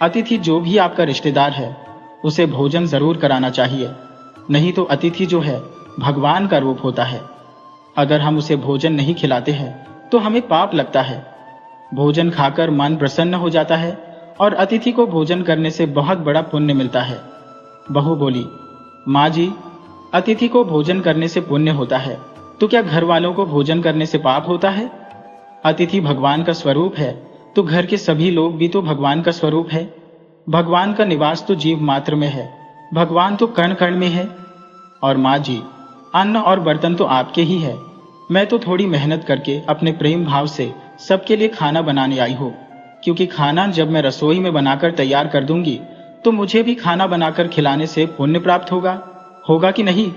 [SPEAKER 1] अतिथि जो भी आपका रिश्तेदार है, उसे भोजन जरूर कराना चाहिए, नहीं तो अतिथि जो है भगवान का रूप होता है। अगर हम उसे भोजन नहीं खिलाते हैं तो हमें पाप लगता है। भोजन खाकर मन प्रसन्न हो जाता है और अतिथि को भोजन करने से बहुत बड़ा पुण्य मिलता है। बहू बोली, माँ जी, अतिथि को भोजन करने से पुण्य होता है, तो क्या घर वालों को भोजन करने से पाप होता है? अतिथि भगवान का स्वरूप है, तो घर के सभी लोग भी तो भगवान का स्वरूप है। भगवान का निवास तो जीव मात्र में है, भगवान तो कण कण में है। और माँ जी, अन्न और बर्तन तो आपके ही है। मैं तो थोड़ी मेहनत करके अपने प्रेम भाव से सबके लिए खाना बनाने आई हूँ, क्योंकि खाना जब मैं रसोई में बनाकर तैयार कर दूंगी तो मुझे भी खाना बनाकर खिलाने से पुण्य प्राप्त होगा कि नहीं?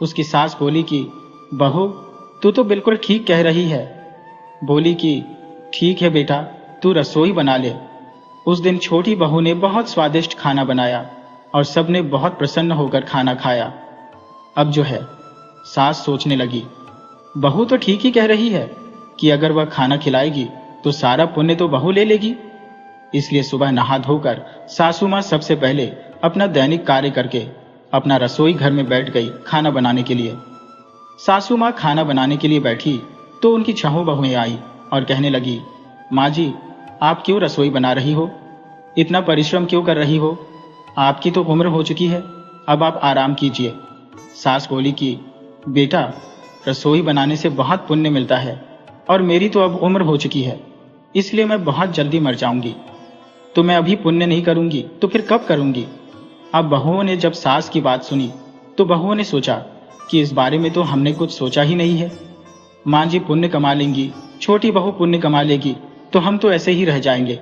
[SPEAKER 1] उसकी सास बोली कि बहू, तू तो बिल्कुल ठीक कह रही है। बोली कि ठीक है बेटा, तू रसोई बना ले। उस दिन छोटी बहू ने बहुत स्वादिष्ट खाना बनाया और सबने बहुत प्रसन्न होकर खाना खाया। अब जो है, सास सोचने लगी, बहू तो ठीक ही कह रही है कि अगर वह खाना खिलाएगी तो सारा पुण्य तो बहू ले लेगी। इसलिए सुबह नहा धोकर सासू माँ सबसे पहले अपना दैनिक कार्य करके अपना रसोई घर में बैठ गई खाना बनाने के लिए। सासू माँ खाना बनाने के लिए बैठी तो उनकी छहों बहुएं आई और कहने लगी, माँ जी, आप क्यों रसोई बना रही हो? इतना परिश्रम क्यों कर रही हो? आपकी तो उम्र हो चुकी है, अब आप आराम कीजिए। सास बोली कि बेटा, रसोई बनाने से बहुत पुण्य मिलता है और मेरी तो अब उम्र हो चुकी है, इसलिए मैं बहुत जल्दी मर जाऊंगी। तो मैं अभी पुण्य नहीं करूंगी तो फिर कब करूंगी? अब बहुओं ने जब सास की बात सुनी तो बहुओं ने सोचा कि इस बारे में तो हमने कुछ सोचा ही नहीं है। माँ जी पुण्य कमा लेंगी, छोटी बहू पुण्य कमा लेगी, तो हम तो ऐसे ही रह जाएंगे।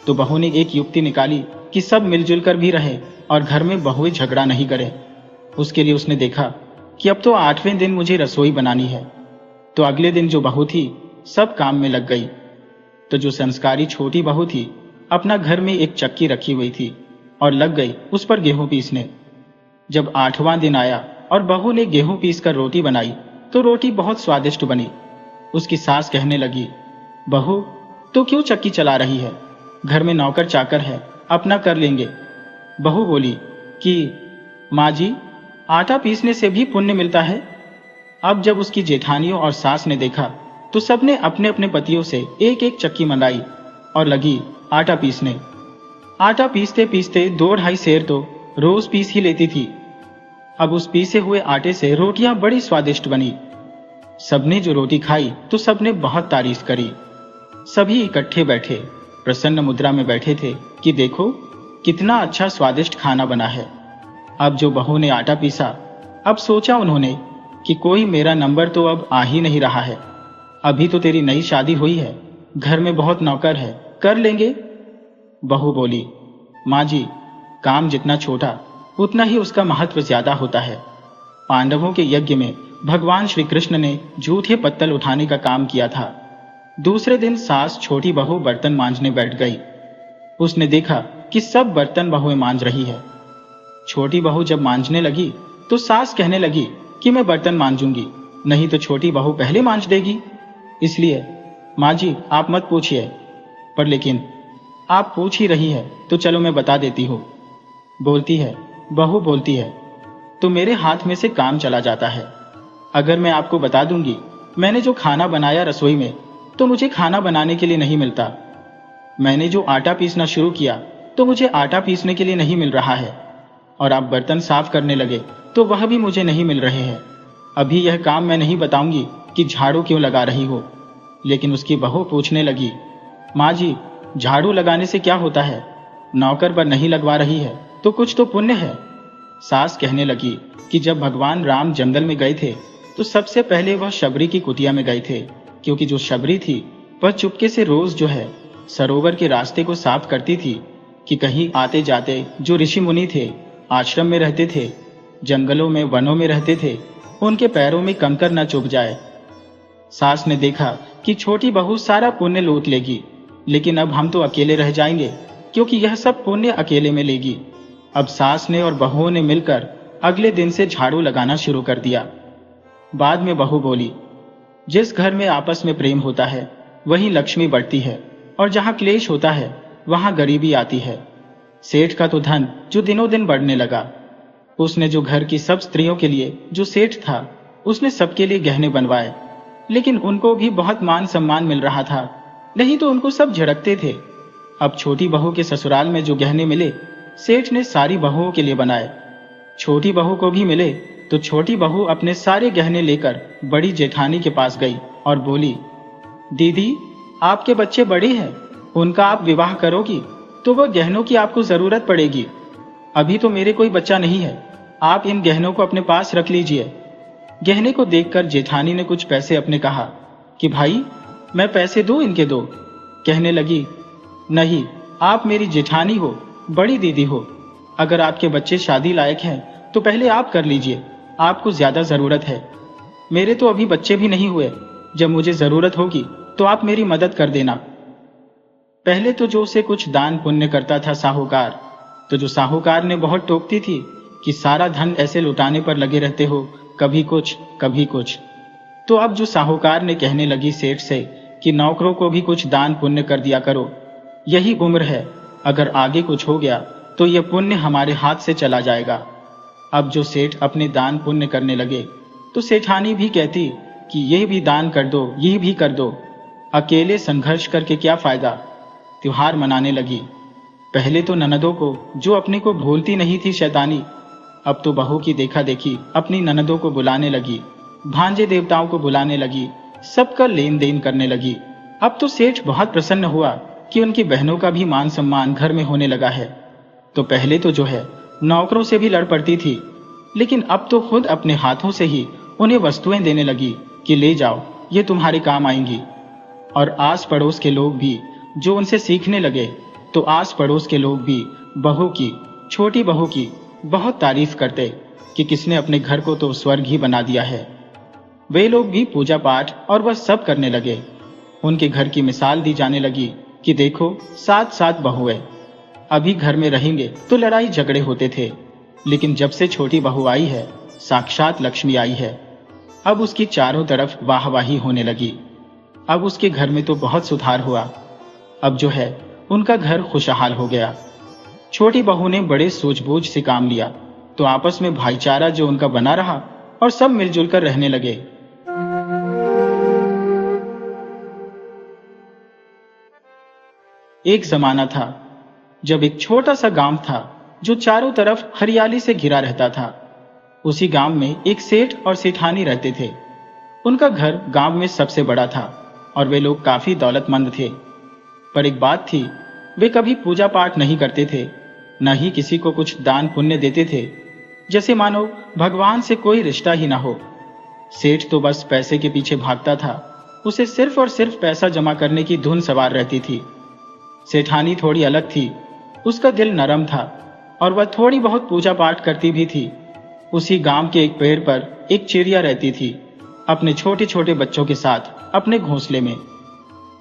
[SPEAKER 1] तो बहू ने एक युक्ति निकाली कि सब मिलजुल कर भी रहे और घर में बहुएं झगड़ा नहीं करें। उसके लिए उसने देखा कि अब तो 8वें दिन मुझे रसोई बनानी है। तो अगले दिन जो बहू थी सब काम में लग गई। तो जो संस्कारी छोटी बहू थी अपना घर में एक चक्की रखी हुई थी और लग गई उस पर गेहूं पीसने। जब 8वां दिन आया और बहू ने गेहूं पीस कर रोटी बनाई तो रोटी बहुत स्वादिष्ट बनी। उसकी सास कहने लगी, बहू, तो क्यों चक्की चला रही है? घर में नौकर चाकर है, अपना कर लेंगे। बहू बोली कि माँ जी, आटा पीसने से भी पुण्य मिलता है। अब जब उसकी जेठानियों और सास ने देखा तो सबने अपने अपने पतियों से एक एक चक्की मंगाई और लगी आटा पीसने। आटा पीसते पीसते 2-2.5 सेर तो रोज पीस ही लेती थी। अब उस पीसे हुए आटे से रोटियां बड़ी स्वादिष्ट बनी। सबने जो रोटी खाई तो सबने बहुत तारीफ करी। सभी इकट्ठे बैठे प्रसन्न मुद्रा में बैठे थे कि देखो कितना अच्छा स्वादिष्ट खाना बना है। अब जो बहू ने आटा पीसा, अब सोचा उन्होंने कि कोई मेरा नंबर तो अब आ ही नहीं रहा है। अभी तो तेरी नई शादी हुई है, घर में बहुत नौकर है, कर लेंगे। बहू बोली, माँ जी, काम जितना छोटा उतना ही उसका महत्व ज्यादा होता है। पांडवों के यज्ञ में भगवान श्री कृष्ण ने जूठे पत्तल उठाने का काम किया था। दूसरे दिन सास छोटी बहू बर्तन मांजने बैठ गई। उसने देखा कि सब बर्तन बहुएं मांज रही है। छोटी बहू जब मांजने लगी तो सास कहने लगी कि मैं बर्तन मांजूंगी, नहीं तो छोटी बहू पहले मांज देगी। इसलिए माँ जी आप मत पूछिए, पर लेकिन आप पूछ ही रही है तो चलो मैं बता देती हूँ। बोलती है, बहू बोलती है तो मेरे हाथ में से काम चला जाता है। अगर मैं आपको बता दूंगी मैंने जो खाना बनाया रसोई में, तो मुझे खाना बनाने के लिए नहीं मिलता। मैंने जो आटा पीसना शुरू किया तो मुझे आटा पीसने के लिए नहीं मिल रहा है। और आप बर्तन साफ करने लगे तो वह भी मुझे नहीं मिल रहे हैं। अभी यह काम मैं नहीं बताऊंगी कि झाड़ू क्यों लगा रही हो। लेकिन उसकी बहू पूछने लगी, माँ जी, झाड़ू लगाने से क्या होता है? नौकर पर नहीं लगवा रही है तो कुछ तो पुण्य है। सास कहने लगी कि जब भगवान राम जंगल में गए थे तो सबसे पहले वह शबरी की कुटिया में गए थे, क्योंकि जो शबरी थी वह चुपके से रोज जो है सरोवर के रास्ते को साफ करती थी कि कहीं आते जाते जो ऋषि मुनि थे, आश्रम में रहते थे, जंगलों में वनों में रहते थे, उनके पैरों में कंकर न चुभ जाए। सास ने देखा कि छोटी बहू सारा पुण्य लूट लेगी, लेकिन अब हम तो अकेले रह जाएंगे, क्योंकि यह सब पुण्य अकेले में लेगी। अब सास ने और बहुओं ने मिलकर अगले दिन से झाड़ू लगाना शुरू कर दिया। बाद में बहू बोली, जिस घर में आपस में प्रेम होता है वहीं लक्ष्मी बढ़ती है, और जहां क्लेश होता है वहां गरीबी आती है। सेठ का तो धन जो दिनों दिन बढ़ने लगा। उसने जो घर की सब स्त्रियों के लिए जो सेठ था उसने सबके लिए गहने बनवाए, लेकिन उनको भी बहुत मान सम्मान मिल रहा था, नहीं तो उनको सब झड़कते थे। अब छोटी बहू के ससुराल में जो गहने मिले, सेठ ने सारी बहुओं के लिए बनाए। छोटी बहू को भी मिले तो छोटी बहू अपने सारे गहने लेकर बड़ी जेठानी के पास गई और बोली, दीदी, आपके बच्चे बड़े हैं, उनका आप विवाह करोगी तो वह गहनों की आपको जरूरत पड़ेगी। अभी तो मेरे कोई बच्चा नहीं है, आप इन गहनों को अपने पास रख लीजिए। गहने को देखकर जेठानी ने कुछ पैसे अपने कहा कि भाई, मैं पैसे दूं इनके दो। कहने लगी, नहीं, आप मेरी जेठानी हो, बड़ी दीदी हो, अगर आपके बच्चे शादी लायक हैं तो पहले आप कर लीजिए, आपको ज्यादा जरूरत है। मेरे तो अभी बच्चे भी नहीं हुए, जब मुझे जरूरत होगी तो आप मेरी मदद कर देना। पहले तो जो उसे कुछ दान पुण्य करता था साहूकार, तो जो साहूकार ने बहुत टोकती थी कि सारा धन ऐसे लुटाने पर लगे रहते हो, कभी कुछ कभी कुछ। तो अब जो साहूकार ने कहने लगी सेठ से कि नौकरों को भी कुछ दान पुण्य कर दिया करो, यही उम्र है, अगर आगे कुछ हो गया तो यह पुण्य हमारे हाथ से चला जाएगा। अब जो सेठ अपने दान पुण्य करने लगे तो सेठानी भी कहती कि यह भी दान कर दो, यह भी कर दो, अकेले संघर्ष करके क्या फायदा। त्योहार मनाने लगी। पहले तो ननदों को, जो अपने को भूलती नहीं थी शैतानी, अब तो बहू की देखा देखी अपनी ननदों को बुलाने लगी, भांजे देवताओं को बुलाने लगी, सबका लेन देन करने लगी। अब तो सेठ बहुत प्रसन्न हुआ कि उनकी बहनों का भी मान सम्मान घर में होने लगा है। तो पहले तो जो है नौकरों से भी लड़ पड़ती थी, लेकिन अब तो खुद अपने हाथों से ही उन्हें वस्तुएं देने लगी कि ले जाओ, ये तुम्हारे काम आएंगी। और आस पड़ोस के लोग भी जो उनसे सीखने लगे, तो आस पड़ोस के लोग भी बहू की, छोटी बहू की बहुत तारीफ करते कि किसने अपने घर को तो स्वर्ग ही बना दिया है। वे लोग भी पूजा पाठ और वह सब करने लगे। उनके घर की मिसाल दी जाने लगी कि देखो, 7 बहुएं अभी घर में रहेंगे तो लड़ाई झगड़े होते थे, लेकिन जब से छोटी बहू आई है, साक्षात लक्ष्मी आई है, अब उसकी चारों तरफ वाहवाही होने लगी। अब उसके घर में तो बहुत सुधार हुआ। अब जो है उनका घर खुशहाल हो गया। छोटी बहू ने बड़े सूझबूझ से काम लिया, तो आपस में भाईचारा जो उनका बना रहा और सब मिलजुल कर रहने लगे। एक जमाना था जब एक छोटा सा गांव था जो चारों तरफ हरियाली से घिरा रहता था। उसी गांव में एक सेठ और सेठानी रहते थे। उनका घर गांव में सबसे बड़ा था और वे लोग काफी दौलतमंद थे। पर एक बात थी, वे कभी पूजा पाठ नहीं करते थे, न ही किसी को कुछ दान पुण्य देते थे, जैसे मानो भगवान से कोई रिश्ता ही ना हो। सेठ तो बस पैसे के पीछे भागता था, उसे सिर्फ और सिर्फ पैसा जमा करने की धुन सवार रहती थी। सेठानी थोड़ी अलग थी, उसका दिल नरम था और वह थोड़ी बहुत पूजा पाठ करती भी थी। उसी गांव के एक पेड़ पर एक चिड़िया रहती थी, अपने छोटे छोटे बच्चों के साथ अपने घोंसले में।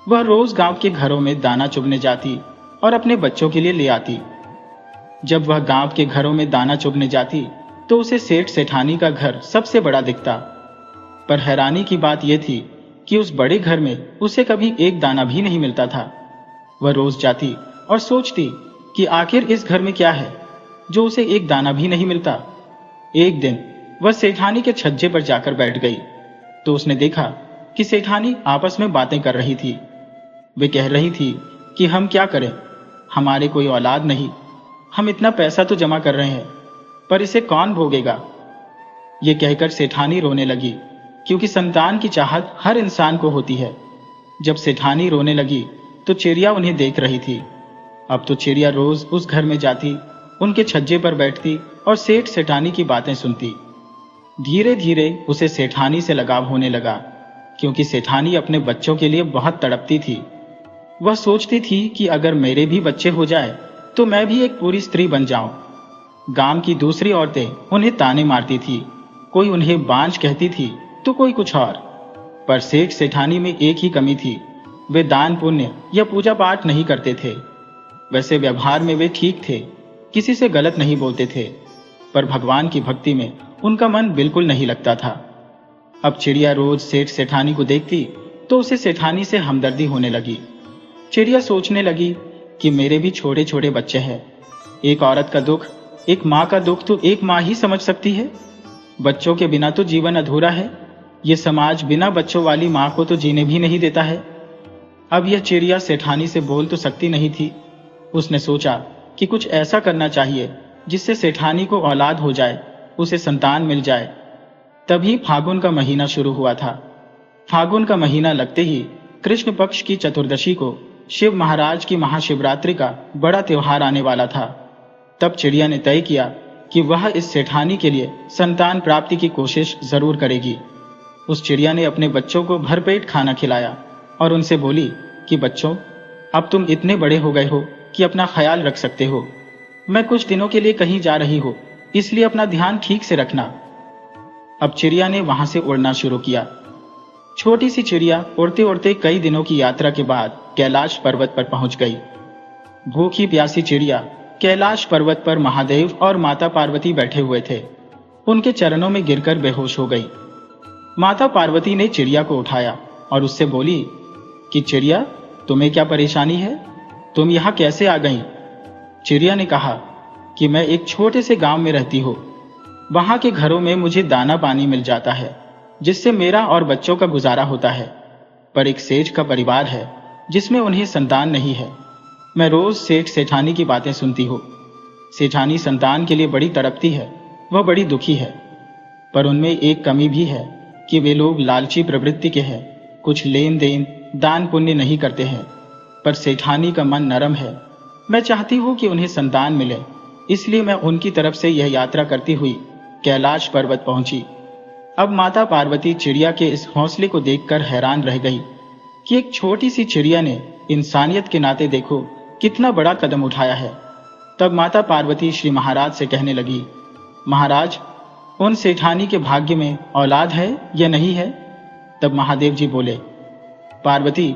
[SPEAKER 1] वह रोज गांव के घरों में दाना चुगने जाती और अपने बच्चों के लिए ले आती। जब वह गांव के घरों में दाना चुगने जाती तो उसे सेठ सेठानी का घर सबसे बड़ा दिखता। पर हैरानी की बात यह थी कि उस बड़े घर में उसे कभी एक दाना भी नहीं मिलता था। वह रोज जाती और सोचती कि आखिर इस घर में क्या है जो उसे एक दाना भी नहीं मिलता। एक दिन वह सेठानी के छज्जे पर जाकर बैठ गई तो उसने देखा कि सेठानी आपस में बातें कर रही थी। वे कह रही थी कि हम क्या करें, हमारे कोई औलाद नहीं, हम इतना पैसा तो जमा कर रहे हैं, पर इसे कौन भोगेगा। ये कहकर सेठानी रोने लगी, क्योंकि संतान की चाहत हर इंसान को होती है। जब सेठानी रोने लगी तो चिड़िया उन्हें देख रही थी। अब तो चिड़िया रोज उस घर में जाती, उनके छज्जे पर बैठती और सेठ सेठानी की बातें सुनती। धीरे धीरे उसे सेठानी से लगाव होने लगा, क्योंकि सेठानी अपने बच्चों के लिए बहुत तड़पती थी। वह सोचती थी कि अगर मेरे भी बच्चे हो जाए तो मैं भी एक पूरी स्त्री बन जाऊं। गांव की दूसरी औरतें उन्हें ताने मारती थी, कोई उन्हें बांझ कहती थी तो कोई कुछ और। पर सेठ सेठानी में एक ही कमी थी, वे दान पुण्य या पूजा पाठ नहीं करते थे। वैसे व्यवहार में वे ठीक थे, किसी से गलत नहीं बोलते थे, पर भगवान की भक्ति में उनका मन बिल्कुल नहीं लगता था। अब चिड़िया रोज सेठ सेठानी को देखती तो उसे सेठानी से हमदर्दी होने लगी। चिड़िया सोचने लगी कि मेरे भी छोटे छोटे बच्चे हैं, एक औरत का दुख, एक माँ का दुख तो एक माँ ही समझ सकती है। बच्चों के बिना तो जीवन अधूरा है। ये समाज बिना बच्चों वाली माँ को तो जीने भी नहीं देता है। अब यह चिड़िया सेठानी से बोल तो सकती नहीं थी। उसने सोचा कि कुछ ऐसा करना चाहिए जिससे सेठानी को औलाद हो जाए, उसे संतान मिल जाए। तभी फागुन का महीना शुरू हुआ था। फागुन का महीना लगते ही कृष्ण पक्ष की चतुर्दशी को शिव महाराज की महाशिवरात्रि का बड़ा त्योहार आने वाला था। तब चिड़िया ने तय किया कि वह इस सेठानी के लिए संतान प्राप्ति की कोशिश जरूर करेगी। उस चिड़िया ने अपने बच्चों को भरपेट खाना खिलाया और उनसे बोली कि बच्चों, अब तुम इतने बड़े हो गए हो कि अपना ख्याल रख सकते हो। मैं कुछ दिनों के लिए कहीं जा रही हूँ, इसलिए अपना ध्यान ठीक से रखना। अब चिड़िया ने वहां से उड़ना शुरू किया। छोटी सी चिड़िया उड़ते उड़ते कई दिनों की यात्रा के बाद कैलाश पर्वत पर पहुंच गई। भूखी प्यासी चिड़िया कैलाश पर्वत पर महादेव और माता पार्वती बैठे हुए थे। उनके चरणों में गिरकर बेहोश हो गई। माता पार्वती ने चिड़िया को उठाया और उससे बोली कि चिड़िया, तुम्हें क्या परेशानी है? तुम यहां कैसे आ गई? चिड़िया ने कहा कि मैं एक छोटे से गांव में रहती हूँ। वहां के घरों में मुझे दाना पानी मिल जाता है, जिससे मेरा और बच्चों का गुजारा होता है। पर एक सेठ का परिवार है जिसमें उन्हें संतान नहीं है। मैं रोज सेठ सेठानी की बातें सुनती हूँ। सेठानी संतान के लिए बड़ी तड़पती है, वह बड़ी दुखी है। पर उनमें एक कमी भी है कि वे लोग लालची प्रवृत्ति के हैं, कुछ लेन देन दान पुण्य नहीं करते हैं। पर सेठानी का मन नरम है। मैं चाहती हूँ कि उन्हें संतान मिले, इसलिए मैं उनकी तरफ से यह यात्रा करती हुई कैलाश पर्वत पहुंची। अब माता पार्वती चिड़िया के इस हौसले को देखकर हैरान रह गई कि एक छोटी सी चिड़िया ने इंसानियत के नाते देखो कितना बड़ा कदम उठाया है। तब माता पार्वती श्री महाराज से कहने लगी, महाराज, उन सेठानी के भाग्य में औलाद है या नहीं है? तब महादेव जी बोले, पार्वती,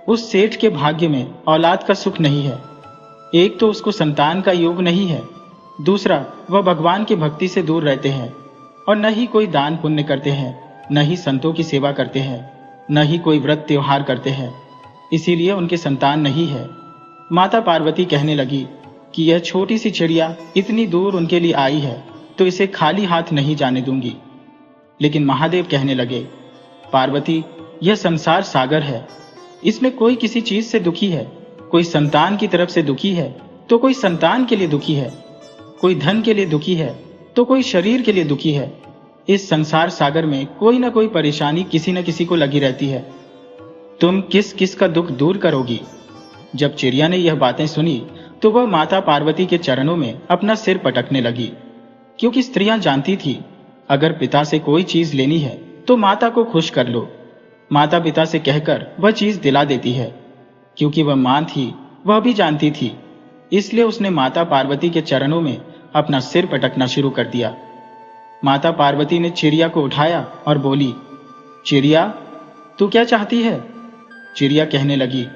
[SPEAKER 1] उस सेठ के भाग्य में औलाद का सुख नहीं है। एक तो उसको संतान का योग नहीं है, दूसरा वह भगवान की भक्ति से दूर रहते हैं और न ही कोई दान पुण्य करते हैं, न ही संतों की सेवा करते हैं, न ही कोई व्रत त्योहार करते हैं, इसीलिए उनके संतान नहीं है। माता पार्वती कहने लगी कि यह छोटी सी चिड़िया इतनी दूर उनके लिए आई है तो इसे खाली हाथ नहीं जाने दूंगी। लेकिन महादेव कहने लगे, पार्वती, यह संसार सागर है, इसमें कोई किसी चीज से दुखी है। कोई संतान की तरफ से दुखी है तो कोई संतान के लिए दुखी है, कोई धन के लिए दुखी है तो कोई शरीर के लिए दुखी है। इस संसार सागर में कोई ना कोई परेशानी किसी न किसी को लगी रहती है। तुम किस किस का दुख दूर करोगी? जब चिड़िया ने यह बातें सुनी तो वह माता पार्वती के चरणों में अपना सिर पटकने लगी, क्योंकि स्त्रियां जानती थी अगर पिता से कोई चीज लेनी है तो माता को खुश कर लो। माता पिता से कहकर वह चीज दिला देती है। क्योंकि वह मां थी, वह भी जानती थी, इसलिए उसने माता पार्वती के चरणों में अपना सिर पटकना शुरू कर दिया। माता पार्वती ने चिड़िया को उठाया और बोली, चिड़िया, तू क्या चाहती है? चिड़िया कहने लगी,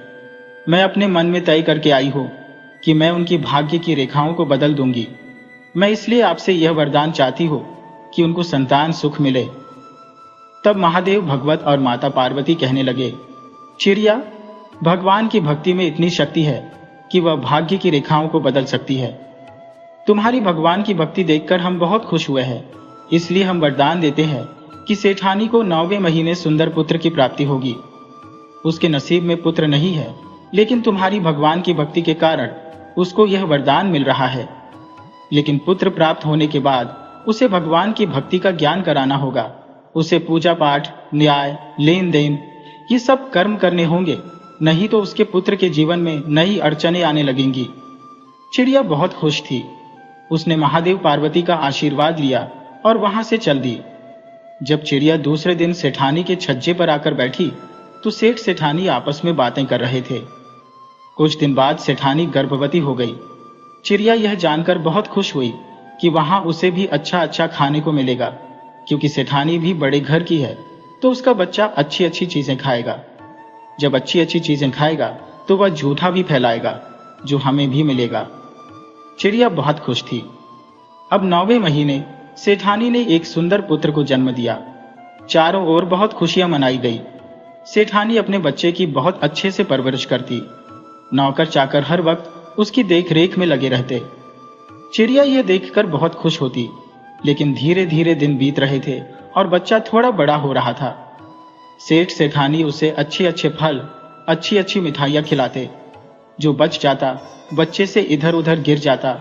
[SPEAKER 1] मैं अपने मन में तय करके आई हूं कि मैं उनकी भाग्य की रेखाओं को बदल दूंगी। मैं इसलिए आपसे यह वरदान चाहती हूं कि उनको संतान सुख मिले। तब महादेव भगवत और माता पार्वती कहने लगे, चिड़िया, भगवान की भक्ति में इतनी शक्ति है कि वह भाग्य की रेखाओं को बदल सकती है। तुम्हारी भगवान की भक्ति देखकर हम बहुत खुश हुए हैं, इसलिए हम वरदान देते हैं कि सेठानी को 9वें महीने सुंदर पुत्र की प्राप्ति होगी। उसके नसीब में पुत्र नहीं है, लेकिन तुम्हारी भगवान की भक्ति के कारण उसको यह वरदान मिल रहा है। लेकिन पुत्र प्राप्त होने के बाद उसे भगवान की भक्ति का ज्ञान कराना होगा। उसे पूजा पाठ, न्याय, लेन देन ये सब कर्म करने होंगे, नहीं तो उसके पुत्र के जीवन में नई अड़चनें आने लगेंगी। चिड़िया बहुत खुश थी। उसने महादेव पार्वती का आशीर्वाद लिया और वहां से चल दी। जब चिड़िया दूसरे दिन सेठानी के छज्जे पर आकर बैठी तो सेठ सेठानी आपस में बातें कर रहे थे। कुछ दिन बाद सेठानी गर्भवती हो गई। चिड़िया यह जानकर बहुत खुश हुई कि वहां उसे भी अच्छा अच्छा खाने को मिलेगा, क्योंकि सेठानी भी बड़े घर की है तो उसका बच्चा अच्छी अच्छी चीजें खाएगा। जब अच्छी अच्छी चीजें खाएगा तो वह झूठा भी फैलाएगा, जो हमें भी मिलेगा। चिड़िया बहुत खुश थी। अब 9वें महीने सेठानी ने एक सुंदर पुत्र को जन्म दिया। चारों ओर बहुत खुशियां मनाई गई। सेठानी अपने बच्चे की बहुत अच्छे से परवरिश करती। नौकर चाकर हर वक्त उसकी देखरेख में लगे रहते। चिड़िया यह देखकर बहुत खुश होती। लेकिन धीरे धीरे दिन बीत रहे थे और बच्चा थोड़ा बड़ा हो रहा था। सेठ सेठानी उसे अच्छे अच्छे फल, अच्छी अच्छी मिठाइयाँ खिलाते। जो बच जाता बच्चे से इधर उधर गिर जाता,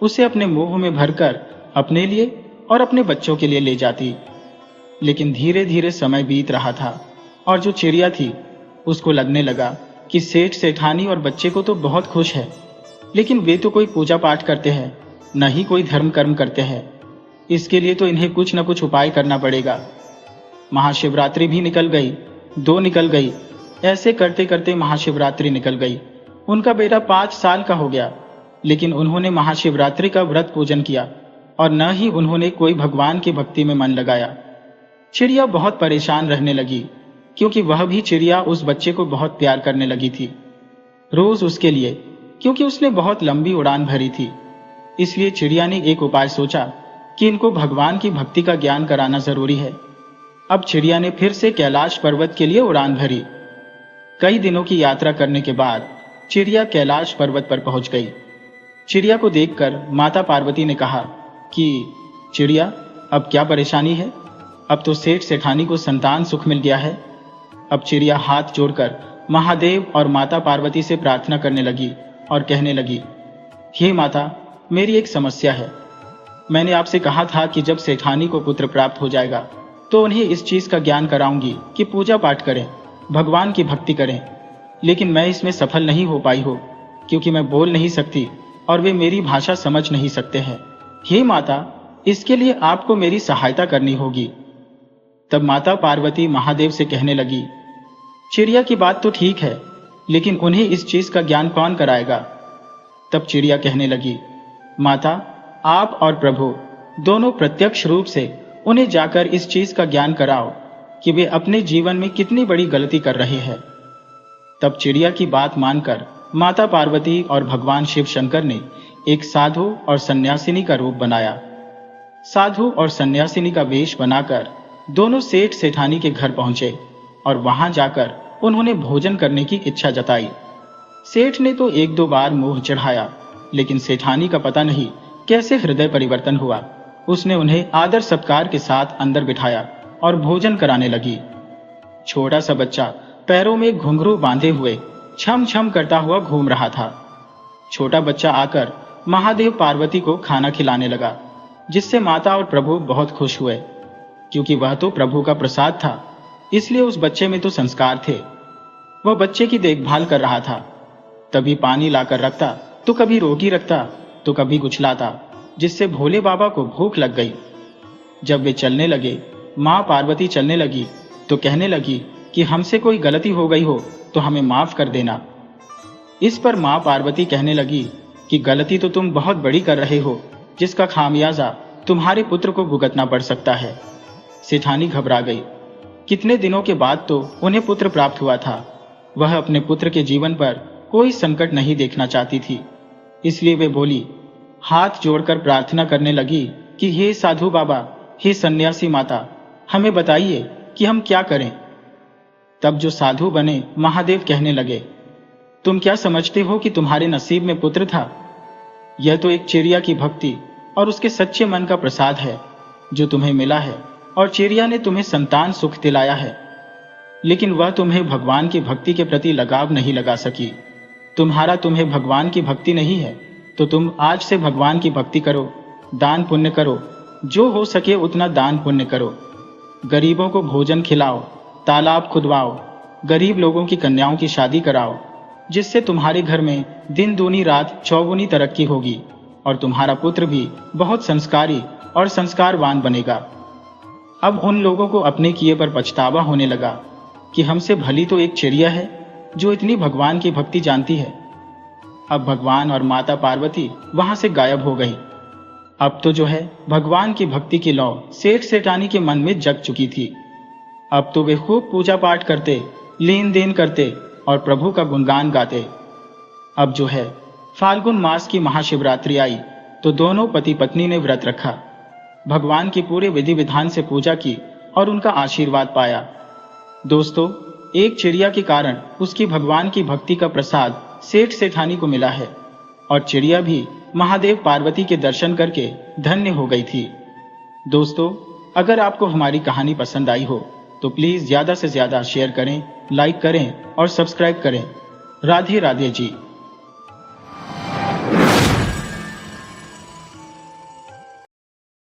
[SPEAKER 1] उसे अपने मुंह में भरकर अपने लिए और अपने बच्चों के लिए ले जाती। लेकिन धीरे धीरे समय बीत रहा था और जो चिड़िया थी उसको लगने लगा कि सेठ सेठानी और बच्चे को तो बहुत खुश है, लेकिन वे तो कोई पूजा पाठ करते हैं, न ही कोई धर्म कर्म करते हैं। इसके लिए तो इन्हें कुछ न कुछ उपाय करना पड़ेगा। महाशिवरात्रि भी निकल गई, 2 निकल गई। ऐसे करते करते महाशिवरात्रि निकल गई। उनका बेटा 5 साल का हो गया, लेकिन उन्होंने महाशिवरात्रि का व्रत पूजन किया और न ही उन्होंने कोई भगवान की भक्ति में मन लगाया। चिड़िया बहुत परेशान रहने लगी, क्योंकि वह भी चिड़िया उस बच्चे को बहुत प्यार करने लगी थी। रोज उसके लिए, क्योंकि उसने बहुत लंबी उड़ान भरी थी। इसलिए चिड़िया ने एक उपाय सोचा कि इनको भगवान की भक्ति का ज्ञान कराना जरूरी है। अब चिड़िया ने फिर से कैलाश पर्वत के लिए उड़ान भरी। कई दिनों की यात्रा करने के बाद चिड़िया कैलाश पर्वत पर पहुंच गई। चिड़िया को देखकर माता पार्वती ने कहा कि चिड़िया, अब क्या परेशानी है? अब तो सेठ सेठानी को संतान सुख मिल गया है। अब चिड़िया हाथ जोड़कर महादेव और माता पार्वती से प्रार्थना करने लगी और कहने लगी, हे माता, मेरी एक समस्या है। मैंने आपसे कहा था कि जब सेठानी को पुत्र प्राप्त हो जाएगा तो उन्हें इस चीज का ज्ञान कराऊंगी कि पूजा पाठ करें, भगवान की भक्ति करें। लेकिन मैं इसमें सफल नहीं हो पाई हो, क्योंकि मैं बोल नहीं सकती और वे मेरी भाषा समझ नहीं सकते हैं। हे माता, इसके लिए आपको मेरी सहायता करनी होगी। तब माता पार्वती महादेव से कहने लगी, चिड़िया की बात तो ठीक है, लेकिन उन्हें इस चीज का ज्ञान कौन कराएगा? तब चिड़िया कहने लगी, माता, आप और प्रभु दोनों प्रत्यक्ष रूप से उन्हें जाकर इस चीज का ज्ञान कराओ कि वे अपने जीवन में कितनी बड़ी गलती कर रहे हैं। तब चिड़िया की बात मानकर माता पार्वती और भगवान शिव शंकर ने एक साधु और सन्यासिनी का रूप बनाया। साधु और सन्यासिनी का वेश बनाकर दोनों सेठ सेठानी के घर पहुंचे और वहां जाकर उन्होंने भोजन करने की इच्छा जताई। सेठ ने तो 1-2 बार मुंह चढ़ाया, लेकिन सेठानी का पता नहीं कैसे हृदय परिवर्तन हुआ। उसने उन्हें आदर सत्कार के साथ अंदर बिठाया और भोजन कराने लगी। छोटा सा बच्चा पैरों में घुंघरू बांधे हुए छम छम करता हुआ घूम रहा था। छोटा बच्चा आकर महादेव पार्वती को खाना खिलाने लगा, जिससे माता और प्रभु बहुत खुश हुए, क्योंकि वह तो प्रभु का प्रसाद था, इसलिए उस बच्चे में तो संस्कार थे। वह बच्चे की देखभाल कर रहा था। कभी पानी लाकर रखता, तो कभी रोटी रखता, तो कभी कुछ लाता, जिससे भोले बाबा को भूख लग गई। जब वे चलने लगे, माँ पार्वती चलने लगी तो कहने लगी कि हमसे कोई गलती हो गई हो तो हमें माफ कर देना। इस पर माँ पार्वती कहने लगी कि गलती तो तुम बहुत बड़ी कर रहे हो, जिसका खामियाजा तुम्हारे पुत्र को भुगतना पड़ सकता है। सेठानी घबरा गई। कितने दिनों के बाद तो उन्हें पुत्र प्राप्त हुआ था। वह अपने पुत्र के जीवन पर कोई संकट नहीं देखना चाहती थी, इसलिए वे बोली, हाथ जोड़कर प्रार्थना करने लगी कि हे साधु बाबा, हे सन्यासी माता, हमें बताइए कि हम क्या करें। तब जो साधु बने महादेव कहने लगे, तुम क्या समझते हो कि तुम्हारे नसीब में पुत्र था? यह तो एक चिड़िया की भक्ति और उसके सच्चे मन का प्रसाद है जो तुम्हें मिला है, और चिड़िया ने तुम्हें संतान सुख दिलाया है। लेकिन वह तुम्हें भगवान की भक्ति के प्रति लगाव नहीं लगा सकी। तुम्हें भगवान की भक्ति नहीं है, तो तुम आज से भगवान की भक्ति करो, दान पुण्य करो, जो हो सके उतना दान पुण्य करो। गरीबों को भोजन खिलाओ, तालाब खुदवाओ, गरीब लोगों की कन्याओं की शादी कराओ, जिससे तुम्हारे घर में दिन दूनी रात चौगुनी तरक्की होगी और तुम्हारा पुत्र भी बहुत संस्कारी और संस्कारवान बनेगा। अब उन लोगों को अपने किए पर पछतावा होने लगा कि हमसे भली तो एक चिड़िया है जो इतनी भगवान की भक्ति जानती है। अब भगवान और माता पार्वती वहां से गायब हो गई। अब तो जो है भगवान की भक्ति की लौ सेठ सेठानी के मन में जग चुकी थी। अब तो वे खूब पूजा पाठ करते, लेन देन करते और प्रभु का गुणगान गाते। अब जो है फाल्गुन मास की महाशिवरात्रि आई तो दोनों पति पत्नी ने व्रत रखा, भगवान की पूरे विधि विधान से पूजा की और उनका आशीर्वाद पाया। दोस्तों, एक चिड़िया के कारण उसकी भगवान की भक्ति का प्रसाद सेठ सेठानी को मिला है और चिड़िया भी महादेव पार्वती के दर्शन करके धन्य हो गई थी। दोस्तों, अगर आपको हमारी कहानी पसंद आई हो तो प्लीज ज्यादा से ज्यादा शेयर करें, लाइक करें और सब्सक्राइब करें। राधे राधे जी।